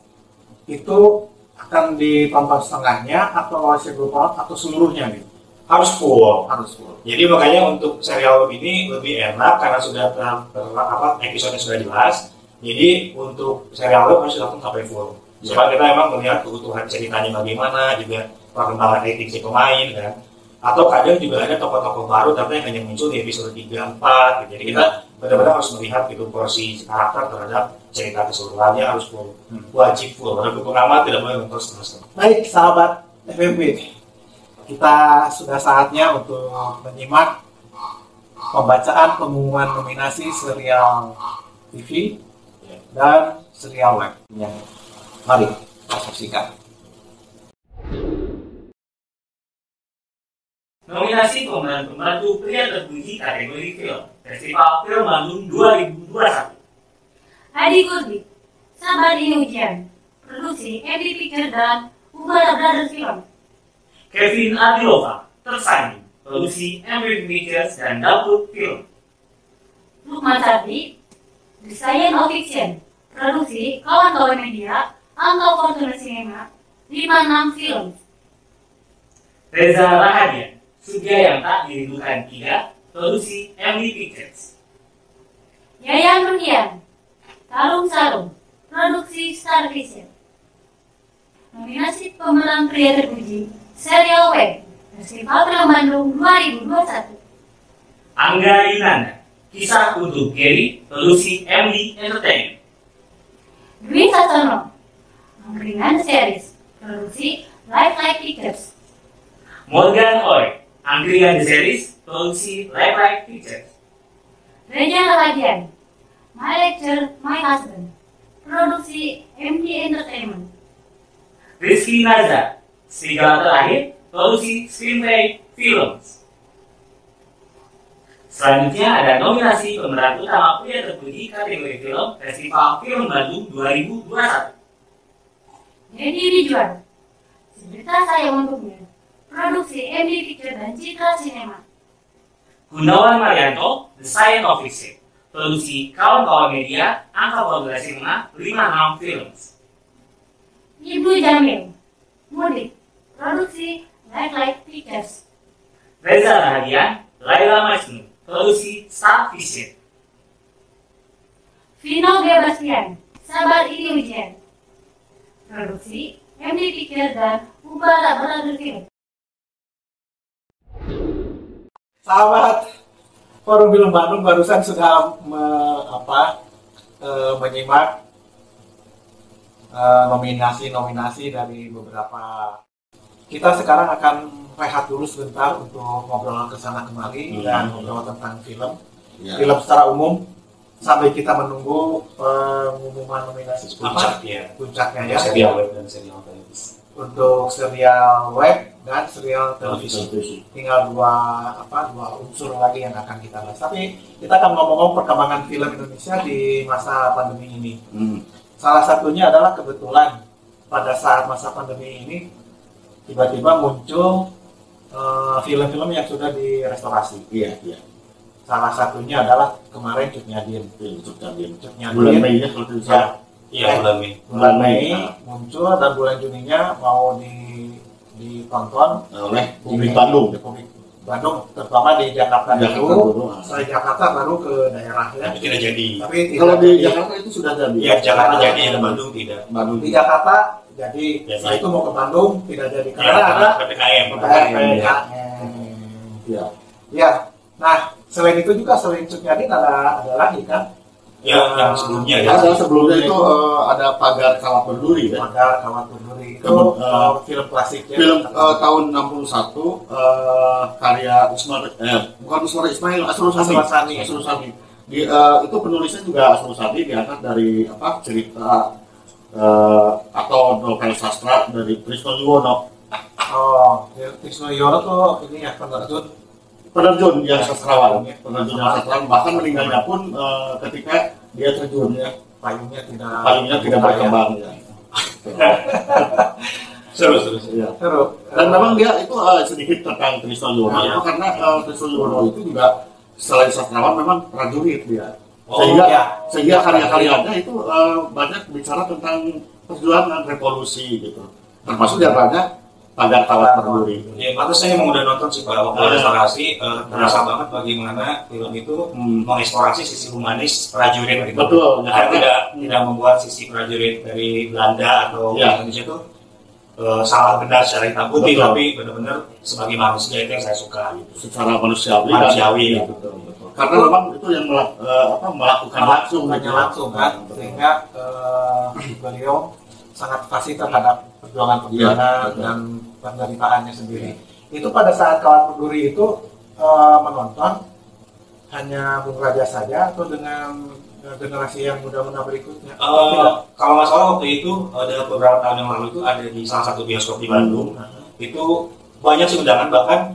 I: Itu akan ditonton setengahnya atau serial part atau seluruhnya nih?
J: Harus full.
I: Harus full.
J: Jadi makanya untuk serial ini lebih enak karena sudah episode sudah jelas. Jadi untuk serial web harus langsung sampai full. Supaya kita emang melihat keutuhan ceritanya bagaimana, juga perkembangan rating si pemain kan. Atau kadang juga ada tokoh-tokoh baru tapi yang hanya muncul di episode 3, 4 gitu. Jadi kita benar-benar harus melihat itu porsi karakter terhadap cerita keseluruhannya harus full. Wajib full. Menurut pengamat tidak boleh nonton setengah-setengah.
I: Baik sahabat FMB, kita sudah saatnya untuk menyimak pembacaan pengumuman nominasi serial TV dan serial web. Mari kita saksikan.
F: Nominasi pemeran pembantu pria terpuji kategori film Festival Film Bandung 2021.
G: Adi Kurdi, Sabar Ini Ujian, produksi MD Picture dan Ubara Brothers Film.
F: Kevin Adilova, Tersaing, produksi MD Pictures dan Dapur Film.
G: Lukman Sardi, The Science of Fiction, produksi Kawan-Kawan Media, Angka Fortuna Cinema, 56 Film.
F: Reza Rahadian, Surga yang Tak Dirindukan 3, produksi MD Pictures.
G: Yayan Rudian, Tarung Sarung, produksi Star Vision. Nominasi pemeran pria terpuji serial web Festival Film Bandung 2021.
F: Angga Inanda, Kisah Untuk Gary, produksi MD Entertainment.
G: Dwi Sasono, Angkringan Series, produksi Lifelike Pictures.
F: Morgan Oy, Angkringan The Series, produksi Lifelike Pictures.
G: Reja Rahadian, My Lecture, My Husband, produksi MD Entertainment.
F: Rizky Nazar, Serigala Terakhir, produksi Screenplay Films. Selanjutnya ada nominasi pemeran utama pria terpuji kategori film Festival Film Bandung 2021.
G: Dedi Rijuan, Sejuta Sayang Untuknya, produksi MD Picture dan Citra Cinema.
F: Gunawan Marianto, The Science of Fiction, produksi Kawan-Kawan Media, Angka Fortuna Cinema, 56 Films.
G: Ibnu Jamil, Mudik, produksi Lifelike Pictures.
F: Reza Rahadian, Laila Majnun, produksi Star Vision.
G: Vino Gebastian, Sabar Ini Ujian, produksi MD Picture dan Ubara Brothers Film.
I: Sahabat Forum Film Bandung barusan sudah menyimak nominasi-nominasi dari beberapa. Kita sekarang akan rehat dulu sebentar untuk ngobrol kesana kemari dan ngobrol tentang film, film secara umum sampai kita menunggu pengumuman nominasi puncaknya ya.
J: Serial web dan serial televisi.
I: Untuk serial web dan serial televisi. Tinggal dua unsur lagi yang akan kita bahas. Tapi kita akan ngomong-ngomong perkembangan film Indonesia di masa pandemi ini. Salah satunya adalah kebetulan pada saat masa pandemi ini tiba-tiba muncul film-film yang sudah direstorasi.
H: Iya.
I: Salah satunya adalah kemarin Cut Nyadin.
H: Bulan Mei ya kalau tidak salah.
J: Iya, bulan Mei.
I: Bulan Mei muncul dan bulan Juninya mau ditonton
H: Oleh publik Bandung.
I: di publik Bandung, terutama di Jakarta dulu. Setelah Jakarta baru ke daerah ya.
J: Tapi tidak jadi.
I: Tapi
H: Kalau di Jakarta itu sudah jadi.
J: Iya, Jakarta jadi, ada Bandung tidak.
H: Bandung
I: di Jakarta jadi, setelah itu mau ke Bandung tidak jadi karena ada
J: PPKM.
I: Ya. Nah, selain itu juga selain Cut Nyadin ada lagi kan?
J: Yang sebelumnya ya.
H: Ada sebelumnya itu ada Pagar Kawat Berduri kan?
I: Pagar Kawat Berduri itu film klasik ya.
H: Film tahun 61 karya bukan Usmar Ismail, Asrul Sani. Itu penulisnya juga Asrul Sani, diangkat dari cerita atau novel sastra dari Trisno Yuwono.
I: Trisno Yuwono tuh ini ya
H: penerjun yang sastrawan, bahkan meninggalnya pun ketika dia terjun ya,
I: payungnya
H: tidak berkembang ya.
J: Seru.
H: Dan memang dia itu sedikit tentang Trisno Yuwono itu karena Trisno Yuwono itu juga selain sastrawan memang prajurit dia.
I: Oh,
H: Sehingga karya-karyanya itu banyak bicara tentang perjuangan revolusi gitu. Termasuk diantaranya Pagar Kawat Berduri.
J: Ya, pantas saya emang udah nonton sih Pak, waktu restorasi, terasa banget bagaimana film itu mengeksplorasi sisi humanis prajurit gitu.
H: Betul.
J: Tidak membuat sisi prajurit dari Belanda atau Indonesia itu salah benar secara hitam putih, tapi benar-benar sebagai manusia itu yang saya suka gitu.
H: Secara manusiawi
J: gitu.
H: Betul. Karena memang itu yang melakukan langsung
I: kan, sehingga beliau sangat fasih terhadap perjuangan dan penderitaannya sendiri. Itu pada saat Kawat Berduri itu menonton hanya Bung Raja saja atau dengan generasi yang muda-muda berikutnya?
J: Kalau nggak salah waktu itu ada beberapa tahun yang lalu itu ada di salah satu bioskop di Bandung. Itu banyak sih undangan, bahkan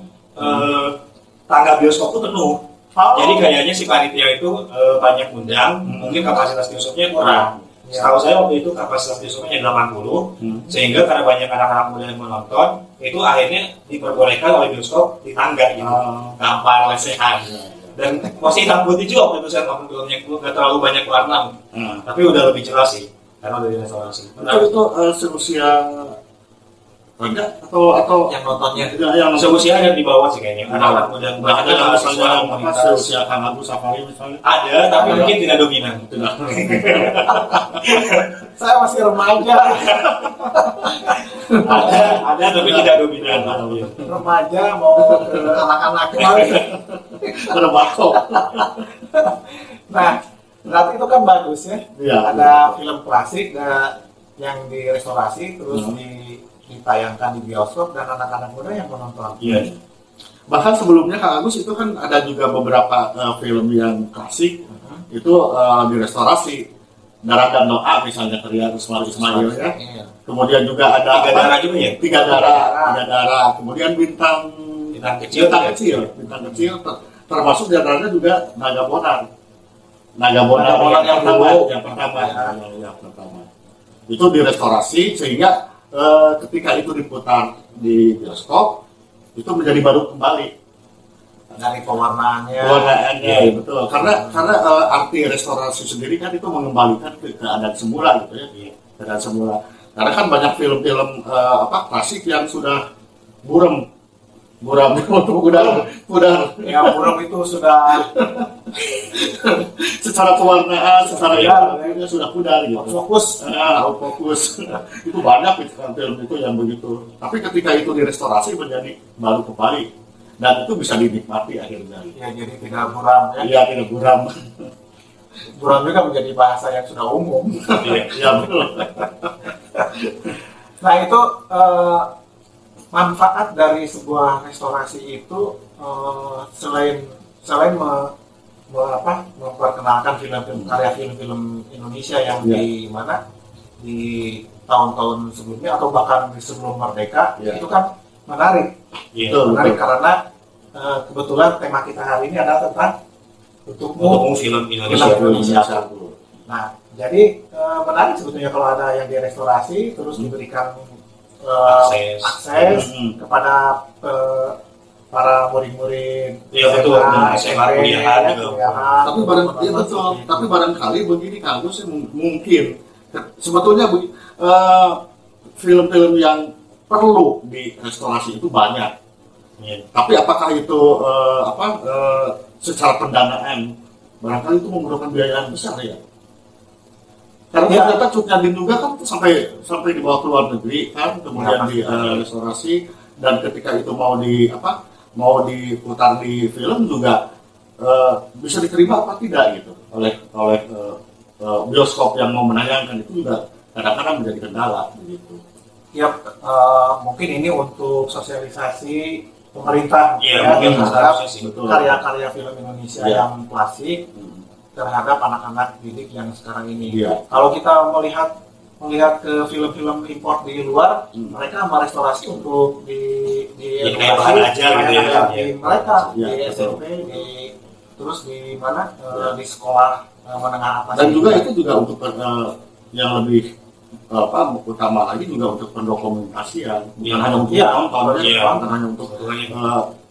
J: tangga bioskop itu penuh. Jadi kayaknya si panitia itu banyak undang, mungkin kapasitas bioskopnya kurang. Setahu saya waktu itu kapasitas bioskopnya 80, sehingga karena banyak anak-anak muda yang menonton, itu akhirnya diperbolehkan oleh bioskop di tangga gitu, tanpa lesehan. Dan masih hitam putih juga waktu itu saya nonton filmnya, nggak terlalu banyak warna, tapi udah lebih jelas sih, karena udah direstorasi.
H: Itu seusia enggak atau
I: yang nontonnya
H: yang
J: seusia ada di bawah sih kayaknya, anak-anak muda
H: ada misalnya seusia Kang Agus Safari misalnya
J: ada, tapi mungkin tidak dominan.
I: Saya masih remaja.
J: ada tapi tidak dominan.
I: Remaja mau ke anak-anak
H: berbako.
I: Nah, berarti itu kan bagus ya. Ada film klasik yang direstorasi terus ditayangkan di bioskop dan anak-anak muda yang menonton.
H: Iya. Bahkan sebelumnya Kang Agus itu kan ada juga beberapa film yang klasik itu direstorasi. Darah dan Doa misalnya karya Rusmar Ismail ya. Kemudian juga ada
J: Tiga Darah juga ya.
H: Tiga Darah. Kemudian bintang kecil. Termasuk diantaranya juga Naga Bonar yang pertama. Itu direstorasi sehingga ketika itu diputar di bioskop itu menjadi baru kembali
I: dari pewarnaannya,
H: betul, karena arti restorasi sendiri kan itu mengembalikan ke keadaan semula gitu ya, keadaan semula. Karena kan banyak film-film klasik yang sudah buram
I: itu sudah
H: secara pewarnaan, secara itu sudah pudar gitu.
I: Fokus.
H: Itu banyak film itu yang begitu. Tapi ketika itu direstorasi menjadi baru kembali dan itu bisa dinikmati akhirnya.
I: Ya, jadi tidak buram ya.
H: Iya, tidak buram.
I: Buram juga menjadi bahasa yang sudah umum.
H: Iya, betul.
I: Nah, itu manfaat dari sebuah restorasi itu selain memperkenalkan karya film Indonesia yang di tahun-tahun sebelumnya atau bahkan di sebelum merdeka, itu kan menarik. Menarik karena kebetulan tema kita hari ini adalah tentang
J: Untukmu film Indonesia.
I: Nah, jadi menarik sebetulnya kalau ada yang direstorasi terus diberikan akses kepada para murid-murid
H: tapi barangkali begini Kang Agus mungkin sebetulnya film-film yang perlu direstorasi itu banyak, tapi apakah itu secara pendanaan barangkali itu memerlukan biaya yang besar ya. Karena ternyata Cut Nyadim juga kan sampai dibawa ke luar negeri kan, kemudian direstorasi dan ketika itu mau diputar di film juga bisa diterima apa tidak gitu oleh bioskop yang mau menayangkan, itu juga kadang-kadang menjadi kendala begitu.
I: Ya, mungkin ini untuk sosialisasi pemerintah
J: terhadap
I: karya-karya film Indonesia yang klasik terhadap anak-anak didik yang sekarang ini. Kalau kita melihat ke film-film import di luar, mereka merestorasi untuk di
J: edukasi aja gitu ya.
I: Mereka di SMP, terus di mana di sekolah menengah atas.
H: Dan juga itu juga untuk yang lebih utama lagi juga untuk pendokumentasian, bukan hanya untuk nonton, bukan hanya untuk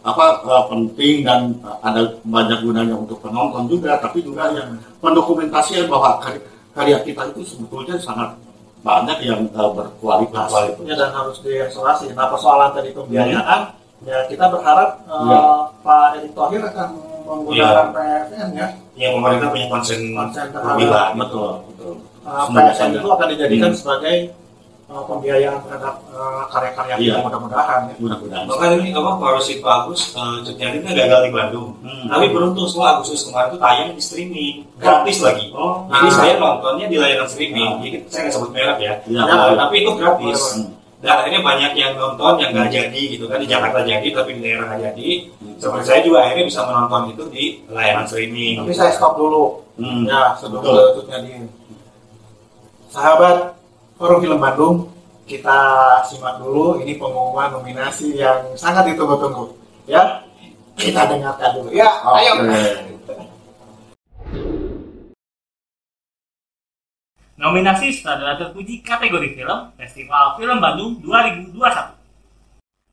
H: penting dan ada banyak gunanya untuk penonton juga, tapi juga yang mendokumentasikan bahwa karya kita itu sebetulnya sangat banyak yang berkualitas.
I: Dan harus direstorasi. Nah, persoalan tadi pembiayaan, ya kita berharap Pak Erick Thohir akan menggunakan PSN ya.
J: Ya, pemerintah punya konsen
I: terhadap
J: betul.
I: PSN itu akan dijadikan sebagai pembiayaan terhadap karya-karya kita, mudah-mudahan ya.
J: Bahkan ini Pak Agus Cut Nyarin kan gagal di Bandung, tapi beruntung semua Agustus kemarin itu tayang di streaming gratis lagi. Jadi saya nontonnya di layanan streaming, jadi saya nggak sebut merek ya, tapi itu gratis. Dan akhirnya banyak yang nonton yang nggak jadi gitu kan, di Jakarta jadi tapi di daerah nggak jadi. Seperti saya juga akhirnya bisa menonton itu di layanan streaming.
I: Tapi saya stop dulu ya sebelum Cut Nyarin. Sahabat Forum Film Bandung, kita simak dulu ini pengumuman nominasi yang sangat ditunggu-tunggu. Ya, kita dengarkan dulu. Ya, ayo.
F: Nominasi sutradara terpuji kategori film Festival Film Bandung 2021.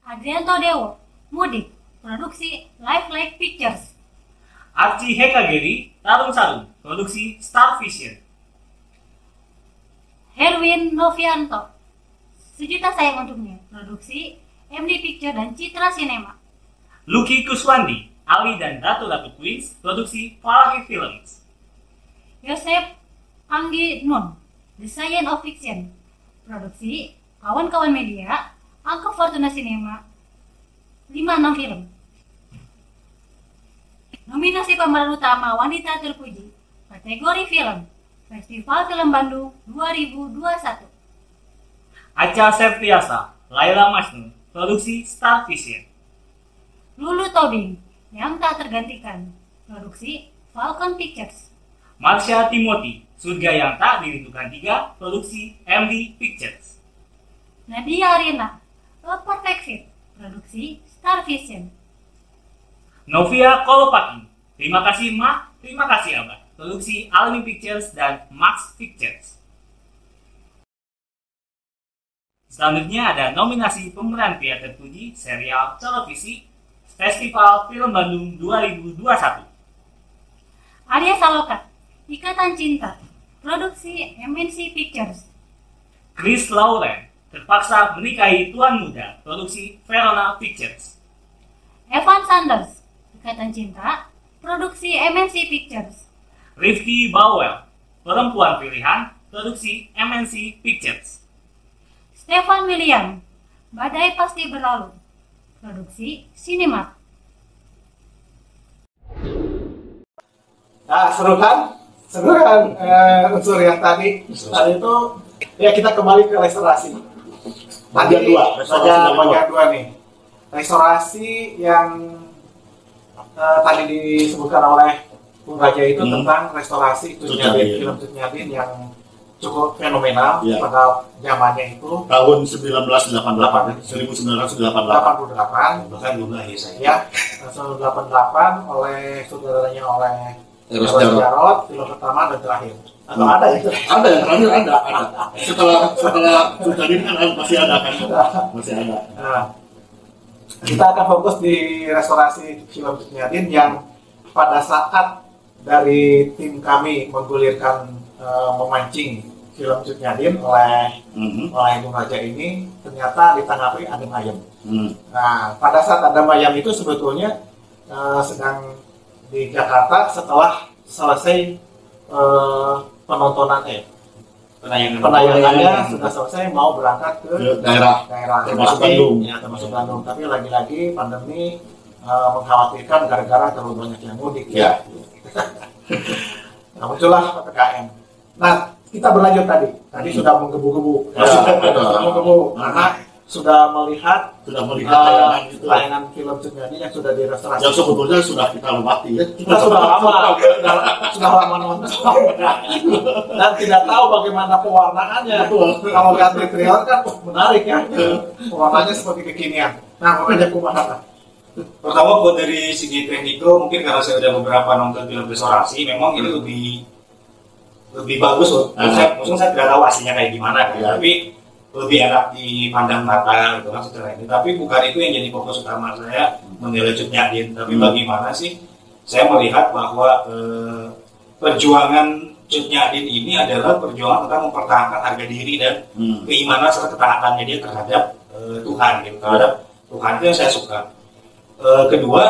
G: Adrianto Dewo, Mudik, produksi Life Lake Pictures.
F: Archie Hekageri, Tarung Sarung, produksi Star Vision.
G: Herwin Novianto, Sejuta Sayang Untuknya, produksi MD Picture dan Citra Cinema.
F: Lucky Kuswandi, Ali dan Ratu Queens, produksi Falahi Films.
G: Yosef Anggi Nun, The Science of Fiction, produksi Kawan-Kawan Media, Angka Fortuna Cinema, 56 Film. Nominasi pemeran utama wanita terpuji, kategori film, Festival Film Bandung 2021.
F: Acha Septiasa, Laila Majnun, produksi Star Vision.
G: Lulu Tobing, Yang Tak Tergantikan, produksi Falcon Pictures.
F: Marsha Timothy, Surga Yang Tak Dirindukan 3, produksi MD Pictures.
G: Nadia Arina, A Perfect Fit, produksi Star Vision.
F: Novia Kolopaki, Terima Kasih Ma, Terima Kasih Abah, produksi Almi Pictures dan Max Pictures. Selanjutnya ada nominasi pemeran pria terpuji serial televisi Festival Film Bandung 2021.
G: Arya Saloka, Ikatan Cinta, produksi MNC Pictures.
F: Chris Lauren, Terpaksa Menikahi Tuan Muda, produksi Verona Pictures.
G: Evan Sanders, Ikatan Cinta, produksi MNC Pictures.
F: Rifki Bowell, Perempuan Pilihan, produksi MNC Pictures.
G: Stefan William, Badai Pasti Berlalu, produksi Cinemark.
I: Nah, seru kan unsur yang tadi itu ya. Kita kembali ke restorasi. Bagian 2 nih. Restorasi yang tadi disebutkan oleh Bung Raja itu tentang restorasi Cut Nyarin, film Cut Nyarin yang cukup fenomenal pada zamannya itu
H: tahun 1988
J: bahkan belum lahir saya
I: ya. 1988 oleh saudaranya oleh Eros Jarot, film pertama dan terakhir. Atau ada ya?
H: Ada yang terakhir ada. Setelah Cut Nyarin kan masih ada kan? Masih ada.
I: Nah, kita akan fokus di restorasi film Cut Nyarin yang pada saat dari tim kami menggulirkan memancing film Cut Nyarin oleh Bung Raja ini, ternyata ditanggapi adem ayem. Nah, pada saat adem ayem itu sebetulnya sedang di Jakarta setelah selesai penayangannya sudah selesai, mau berangkat ke daerah
H: termasuk Bandung.
I: Ya, termasuk Bandung. Tapi lagi-lagi pandemi mengkhawatirkan gara-gara terlalu banyak yang mudik ya. Nah, muncullah PPKM. Nah, kita berlanjut tadi sudah menggebu-gebu. Karena sudah melihat tayangan film Cut Nyarin yang sudah direstorasi.
H: Yang sebetulnya sudah kita lewati ya.
I: Kita sudah lama nonton dan tidak tahu bagaimana pewarnaannya. Kalau lihat di trailer kan menarik ya. Pewarnanya seperti kekinian. Nah, makanya kumaha.
J: Pertama buat dari segi teknikal, mungkin karena saya udah beberapa nonton film restorasi, memang ini lebih bagus loh. Maksudnya saya tidak tahu aslinya kayak gimana kan, tapi lebih enak dipandang mata gitu kan secara ini. Tapi bukan itu yang jadi fokus utama saya. menilai Cut Nyak Dhien, tapi bagaimana sih saya melihat bahwa perjuangan Cut Nyak Dhien ini adalah perjuangan tentang mempertahankan harga diri dan keimanan serta ketaatannya dia terhadap Tuhan, gitu, terhadap Tuhan. Itu yang saya suka. Kedua,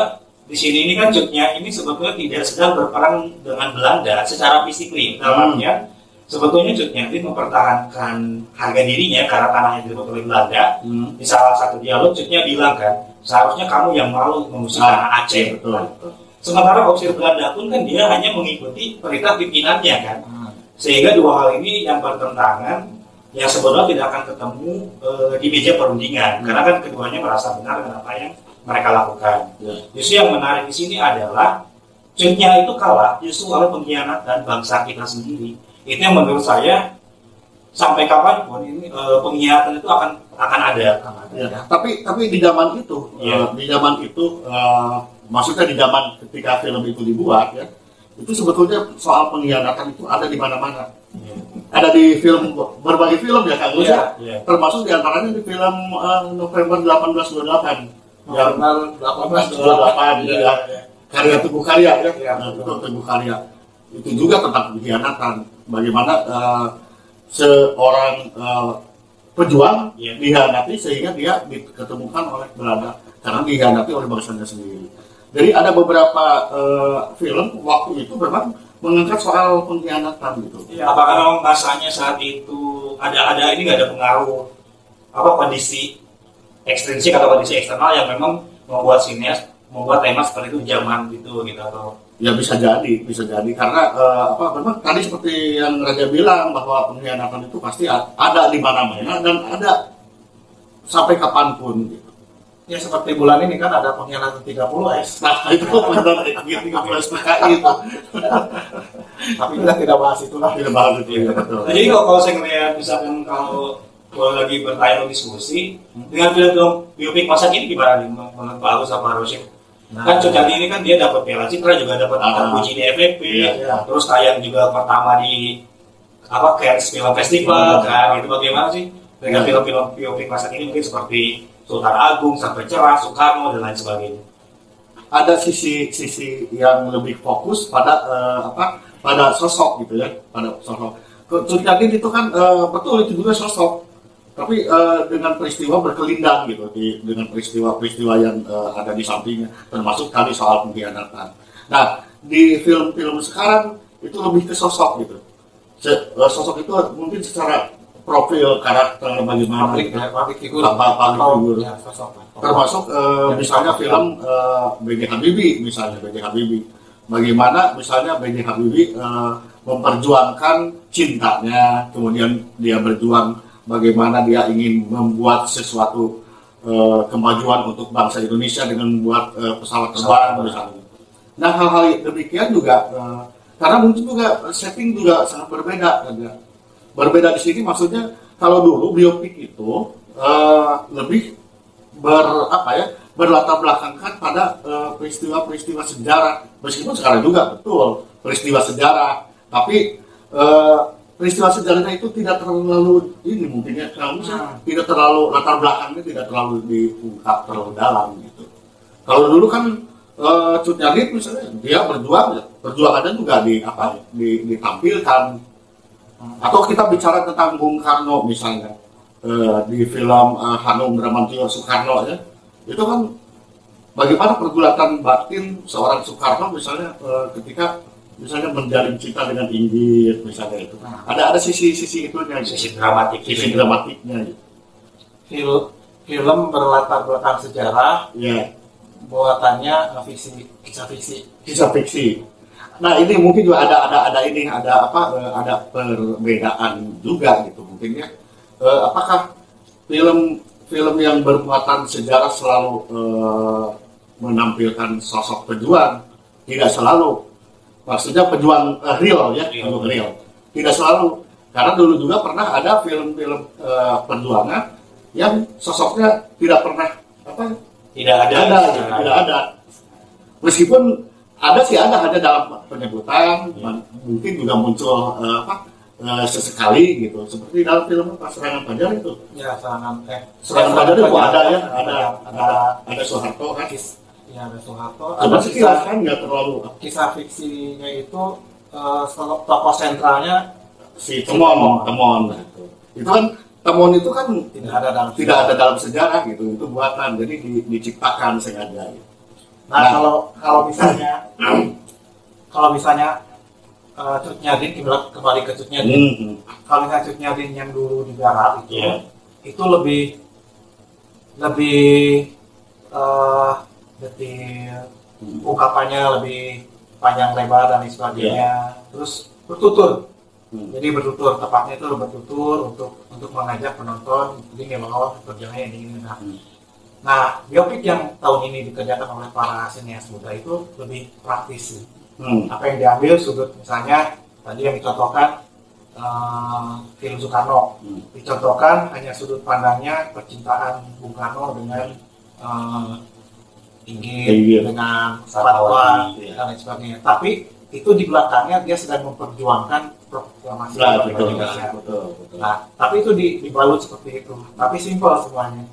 J: di sini ini kan Cut Nyak ini sebetulnya tidak sedang berperang dengan Belanda secara fisik, dalam artian sebetulnya Cut Nyak Dhien mempertahankan harga dirinya karena tanahnya direbut oleh Belanda. Di salah satu dialog Cut Nyak bilang kan, seharusnya kamu yang malu mengusir tanah Aceh. Sementara opsi Belanda pun kan dia hanya mengikuti perintah pimpinannya kan. Sehingga dua hal ini yang bertentangan, yang sebenarnya tidak akan ketemu di meja perundingan, karena kan keduanya merasa benar dengan apa yang mereka lakukan. Justru yang menarik di sini adalah Cut Nyak itu kalah justru oleh pengkhianatan bangsa kita sendiri. Itu yang menurut saya sampai kapanpun ini pengkhianatan itu akan ada.
H: Ya. Tapi di zaman itu, maksudnya di zaman ketika film itu dibuat ya, itu sebetulnya soal pengkhianatan itu ada di mana-mana. Ada di film, berbagai film ya Kak Gus ya, termasuk diantaranya di film November 1828. November 1828 ya. Karya Teguh Karya ya, Teguh Karya. Itu juga tentang pengkhianatan. Bagaimana seorang pejuang dihianati sehingga dia diketemukan oleh Belanda karena dihianati oleh bangsanya sendiri. Jadi ada beberapa film waktu itu memang mengangkat soal pengkhianatan gitu.
J: Ya, apakah memang masanya saat itu ada ini nggak ada pengaruh kondisi ekstrinsik atau kondisi eksternal yang memang membuat tema seperti itu zaman gitu atau
H: ya bisa jadi karena memang tadi seperti yang Raja bilang bahwa pengkhianatan itu pasti ada di mana-mana dan ada sampai kapanpun gitu.
I: Ya seperti bulan ini kan ada pengkhianatan 30S.
H: Nah itu benar 30S PKI itu.
I: Tapi kita tidak bahas itulah.
H: Tidak bahas itu ya betul.
J: Jadi kalau saya ngelihat misalkan kalau lagi bertanya diskusi dengan film biopik masa kini gimana nih menurut Pak Agus sama Rosyid? Kan Cut Nyak Dhien ini kan dia dapat Piala Citra juga dapat puji di FFP, terus tayang juga pertama di Cannes Film Festival kan, itu bagaimana sih dengan film-film biopik masa kini mungkin seperti Sultan Agung sampai Cerah, Soekarno dan lain sebagainya.
H: Ada sisi yang lebih fokus pada pada sosok gitu ya, pada sosok. Cut Nyak Dhien itu kan betul itu juga sosok, tapi dengan peristiwa berkelindang gitu, dengan peristiwa yang ada di sampingnya, termasuk tadi soal pengkhianatan. Nah di film-film sekarang itu lebih ke sosok gitu. Sosok itu mungkin secara profil karakter bagaimana public figur termasuk misalnya film B.J. Habibie bagaimana misalnya B.J. Habibie memperjuangkan cintanya, kemudian dia berjuang bagaimana dia ingin membuat sesuatu kemajuan untuk bangsa Indonesia dengan membuat pesawat terbang misalnya. Nah hal-hal demikian juga karena mungkin juga setting juga sangat berbeda. Berbeda di sini maksudnya kalau dulu biopik itu lebih berlatar belakangkan pada peristiwa-peristiwa sejarah, meskipun sekarang juga betul peristiwa sejarah, tapi peristiwa sejarahnya itu tidak terlalu ini mungkin ya tidak terlalu latar belakangnya tidak terlalu diungkap terlalu dalam gitu. Kalau dulu kan Cut Nyak Dhien misalnya dia perjuangannya juga ditampilkan. Atau kita bicara tentang Bung Karno misalnya di film Hanung Bramantyo Soekarno ya, itu kan bagaimana pergulatan batin seorang Soekarno misalnya ketika misalnya menjalin cinta dengan Inggit misalnya itu, ada sisi itunya,
J: sisi dramatiknya.
I: Gitu. Film berlatar belakang sejarah, buatannya kisah fiksi. Nah ini mungkin juga ada perbedaan juga gitu mungkin ya. Apakah film yang bermuatan sejarah selalu menampilkan sosok pejuang? Tidak selalu. Maksudnya pejuang real ya, real. Tidak selalu. Karena dulu juga pernah ada film-film perjuangan yang sosoknya tidak pernah
J: tidak
H: ada. Meskipun ada hanya dalam penyebutan, mungkin juga muncul sesekali gitu, seperti dalam film Serangan Fajar itu.
I: Ya, Serangan
H: Fajar itu ada Soeharto kan.
I: Ya, ada Soeharto.
H: Ada sekilas kan nggak terlalu.
I: Kisah fiksinya itu tokoh sentralnya
H: Si Temon. Itu kan Temon itu kan
I: tidak ada dalam
H: sejarah gitu. Itu buatan, jadi diciptakan sengaja. Gitu.
I: Nah, kalau misalnya Cut Nyarin, kembali ke Cut Nyarin. Kalau misalnya Cut Nyarin yang dulu di Barat itu lebih detil, ungkapannya lebih panjang lebar dan lain sebagainya. Terus bertutur. Jadi bertutur, tepatnya itu bertutur untuk mengajak penonton jadi membawa perjalanan yang diinginkan. Nah, biopik yang tahun ini dikerjakan oleh para sinias muda itu lebih praktis. Apa yang diambil sudut, misalnya tadi yang dicontohkan film Soekarno, dicontohkan hanya sudut pandangnya percintaan Bung Karno dengan Inggit, dengan Fatwa dan lain sebagainya. Tapi itu di belakangnya dia sedang memperjuangkan proklamasi Indonesia. Nah, tapi itu dibalut seperti itu, tapi simpel semuanya,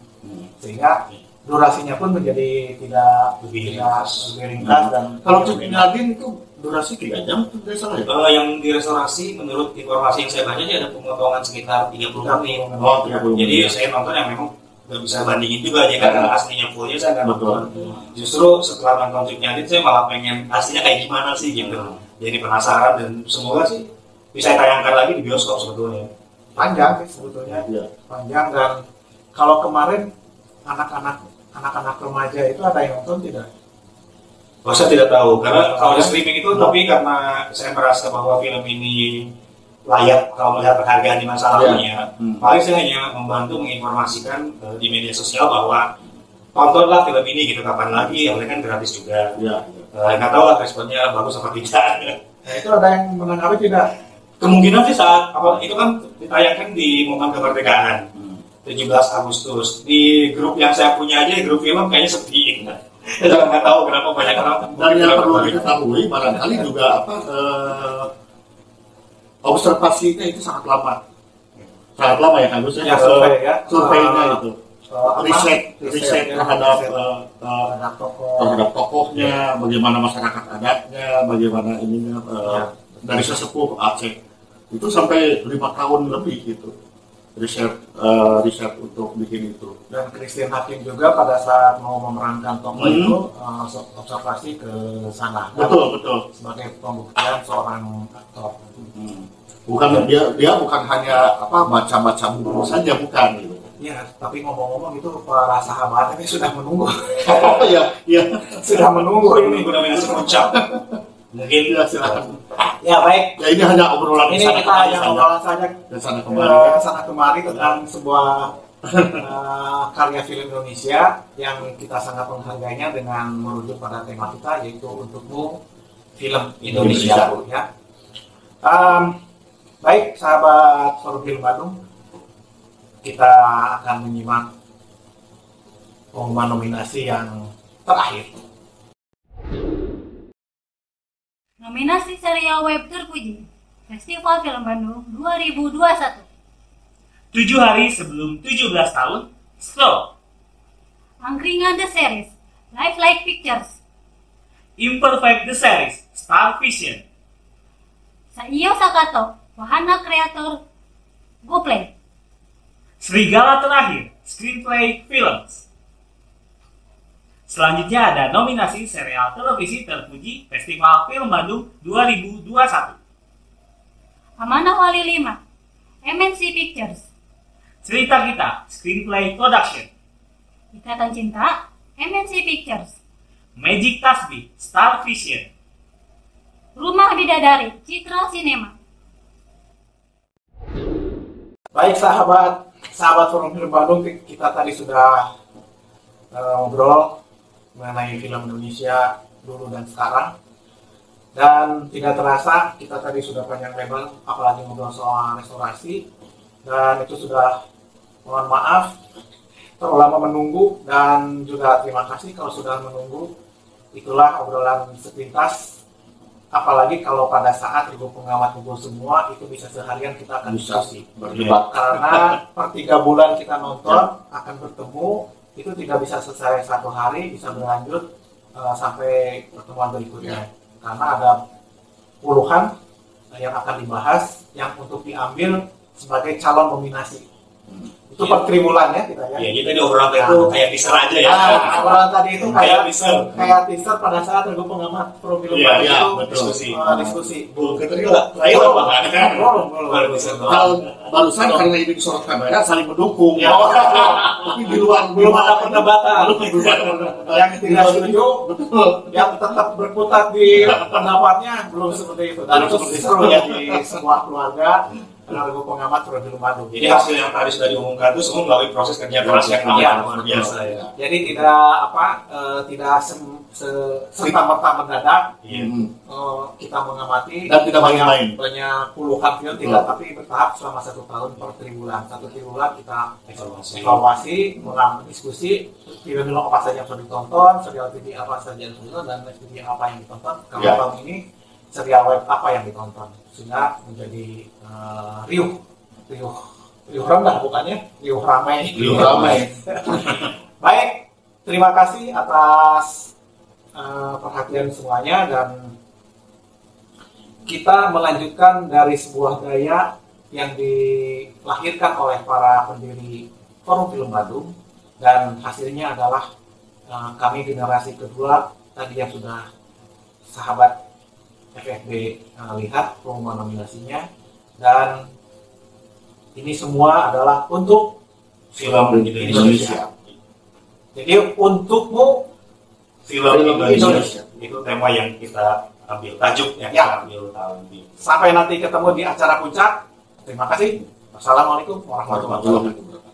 I: sehingga durasinya pun menjadi tidak ringkas. Dan
H: kalau Cut Nyarin itu durasi 3 jam itu tidak salah ya?
J: Yang direstorasi menurut informasi yang saya baca ada pemotongan sekitar 30 menit.
H: Oh, 30
J: Jadi saya nonton yang memang nggak bisa bandingin juga aja karena aslinya fullnya saya nggak nonton. Justru setelah nonton Cut Nyarin saya malah pengen aslinya kayak gimana sih gitu. Jadi penasaran dan semoga sih bisa tayangkan lagi di bioskop sebetulnya.
I: Panjang sih sebetulnya, panjang. Dan kalau kemarin anak-anak remaja itu ada yang nonton tidak?
J: Saya tidak tahu karena kalau di streaming itu, tapi karena saya merasa bahwa film ini layak kalau melihat penghargaan di masa lalunya, paling saya hanya membantu menginformasikan di media sosial bahwa tontonlah film ini gitu, kapan lagi, oleh kan gratis juga. Nggak tahu lah responnya bagus apa tidak.
I: Nah, itu ada yang menanggapi tidak?
J: Kemungkinan sih saat itu kan ditayangkan di momen kemerdekaan 17 Agustus. Di grup yang saya punya aja, grup film kayaknya sepi. Saya nggak tahu kenapa banyak orang.
H: Dan yang perlu diketahui barangkali juga observasinya itu sangat lama ya Agus ya, surveinya itu riset terhadap tokohnya, bagaimana masyarakat adatnya, bagaimana ininya dari sesepuh Aceh itu sampai 5 tahun lebih gitu. Riset untuk bikin itu.
I: Dan Christine Hakim juga pada saat mau memerankan tokoh itu observasi ke sana.
H: Betul.
I: Sebagai pembuktian seorang aktor.
H: Bukan dia bukan hanya baca-baca buku saja, bukan gitu.
I: Iya, tapi ngomong-ngomong itu para sahabatnya sudah menunggu.
H: Oh iya.
I: Sudah menunggu ini.
J: Udah mengucap.
H: Mungkin silakan.
I: Ya baik.
H: Ya ini hanya obrolan
I: ini kita hanya obrolan saja
H: kesana
I: kemari tentang sebuah karya film Indonesia yang kita sangat menghargainya dengan merujuk pada tema kita, yaitu Untukmu Film Indonesia. Ya. Baik sahabat Forum Film Bandung, kita akan menyimak pengumuman nominasi yang terakhir.
G: Nominasi serial web terpuji Festival Film Bandung 2021.
F: 7 hari sebelum 17 tahun, Scroll.
G: Angkringan The Series, Lifelike Pictures.
F: Imperfect The Series, Star Vision.
G: Saiyo Sakato, Wahana Kreator, GoPlay.
F: Serigala Terakhir, Screenplay Films. Selanjutnya ada nominasi serial televisi terpuji Festival Film Bandung 2021.
G: Amanah Wali 5, MNC Pictures.
F: Cerita Kita, Screenplay Production.
G: Ikatan Cinta, MNC Pictures.
F: Magic Tasbih, Star Vision.
G: Rumah Bidadari, Citra Cinema.
I: Baik sahabat Forum Film Bandung, kita tadi sudah ngobrol mengenai film Indonesia dulu dan sekarang, dan tidak terasa kita tadi sudah panjang lebar, apalagi ngobrol soal restorasi, dan itu sudah, mohon maaf terlalu lama menunggu, dan juga terima kasih kalau sudah menunggu. Itulah obrolan sepintas, apalagi kalau pada saat ibu pengamat ngumpul semua, itu bisa seharian kita akan diskusi berdebat, karena per 3 bulan kita nonton akan bertemu. Itu tidak bisa selesai 1 hari, bisa berlanjut sampai pertemuan berikutnya, karena ada puluhan yang akan dibahas yang untuk diambil sebagai calon nominasi. Itu per triwulan ya kita ya.
J: Ya, kita di obrolan itu kayak teaser aja ya.
I: Obrolan tadi itu
J: kayak
I: teaser pada saat Regu Pengamat Profil Baru itu diskusi.
J: Belum keterima. Terakhir apa kan?
H: Kalau barusan karena ini disorot kamera saling mendukung. Tapi di luar
I: belum ada perdebatan. Yang tidak setuju, yang tetap berkutat di pendapatnya belum seperti itu. Dan itu seru ya di sebuah keluarga. Regu Pengamat Profil Baru.
J: Jadi hasil yang tadi sudah diumumkan itu semua melalui proses kerja keras yang luar biasa ya.
I: Jadi tidak serta-merta mendadak. Kita mengamati
H: dan tidak main-main.
I: Banyak puluhan film tidak, tapi bertahap selama 1 tahun per triwulan. 1 triwulan kita evaluasi, mengambil diskusi film-film apa saja yang sudah ditonton, serial TV apa saja yang ditonton, dan TV apa yang ditonton. Kalau tahun ini serial web apa yang ditonton, sehingga menjadi riuh rendah bukannya riuh ramai. Baik, terima kasih atas perhatian semuanya, dan kita melanjutkan dari sebuah gaya yang dilahirkan oleh para pendiri Forum Film Bandung, dan hasilnya adalah kami generasi kedua tadi yang sudah sahabat FFB lihat pengumuman nominasinya, dan ini semua adalah untuk
J: film Indonesia.
I: Jadi untukmu
J: film Indonesia. Itu tema yang kita ambil, tajuk yang kita ambil tahun ini.
I: Sampai nanti ketemu di acara puncak. Terima kasih. Wassalamualaikum warahmatullahi wabarakatuh.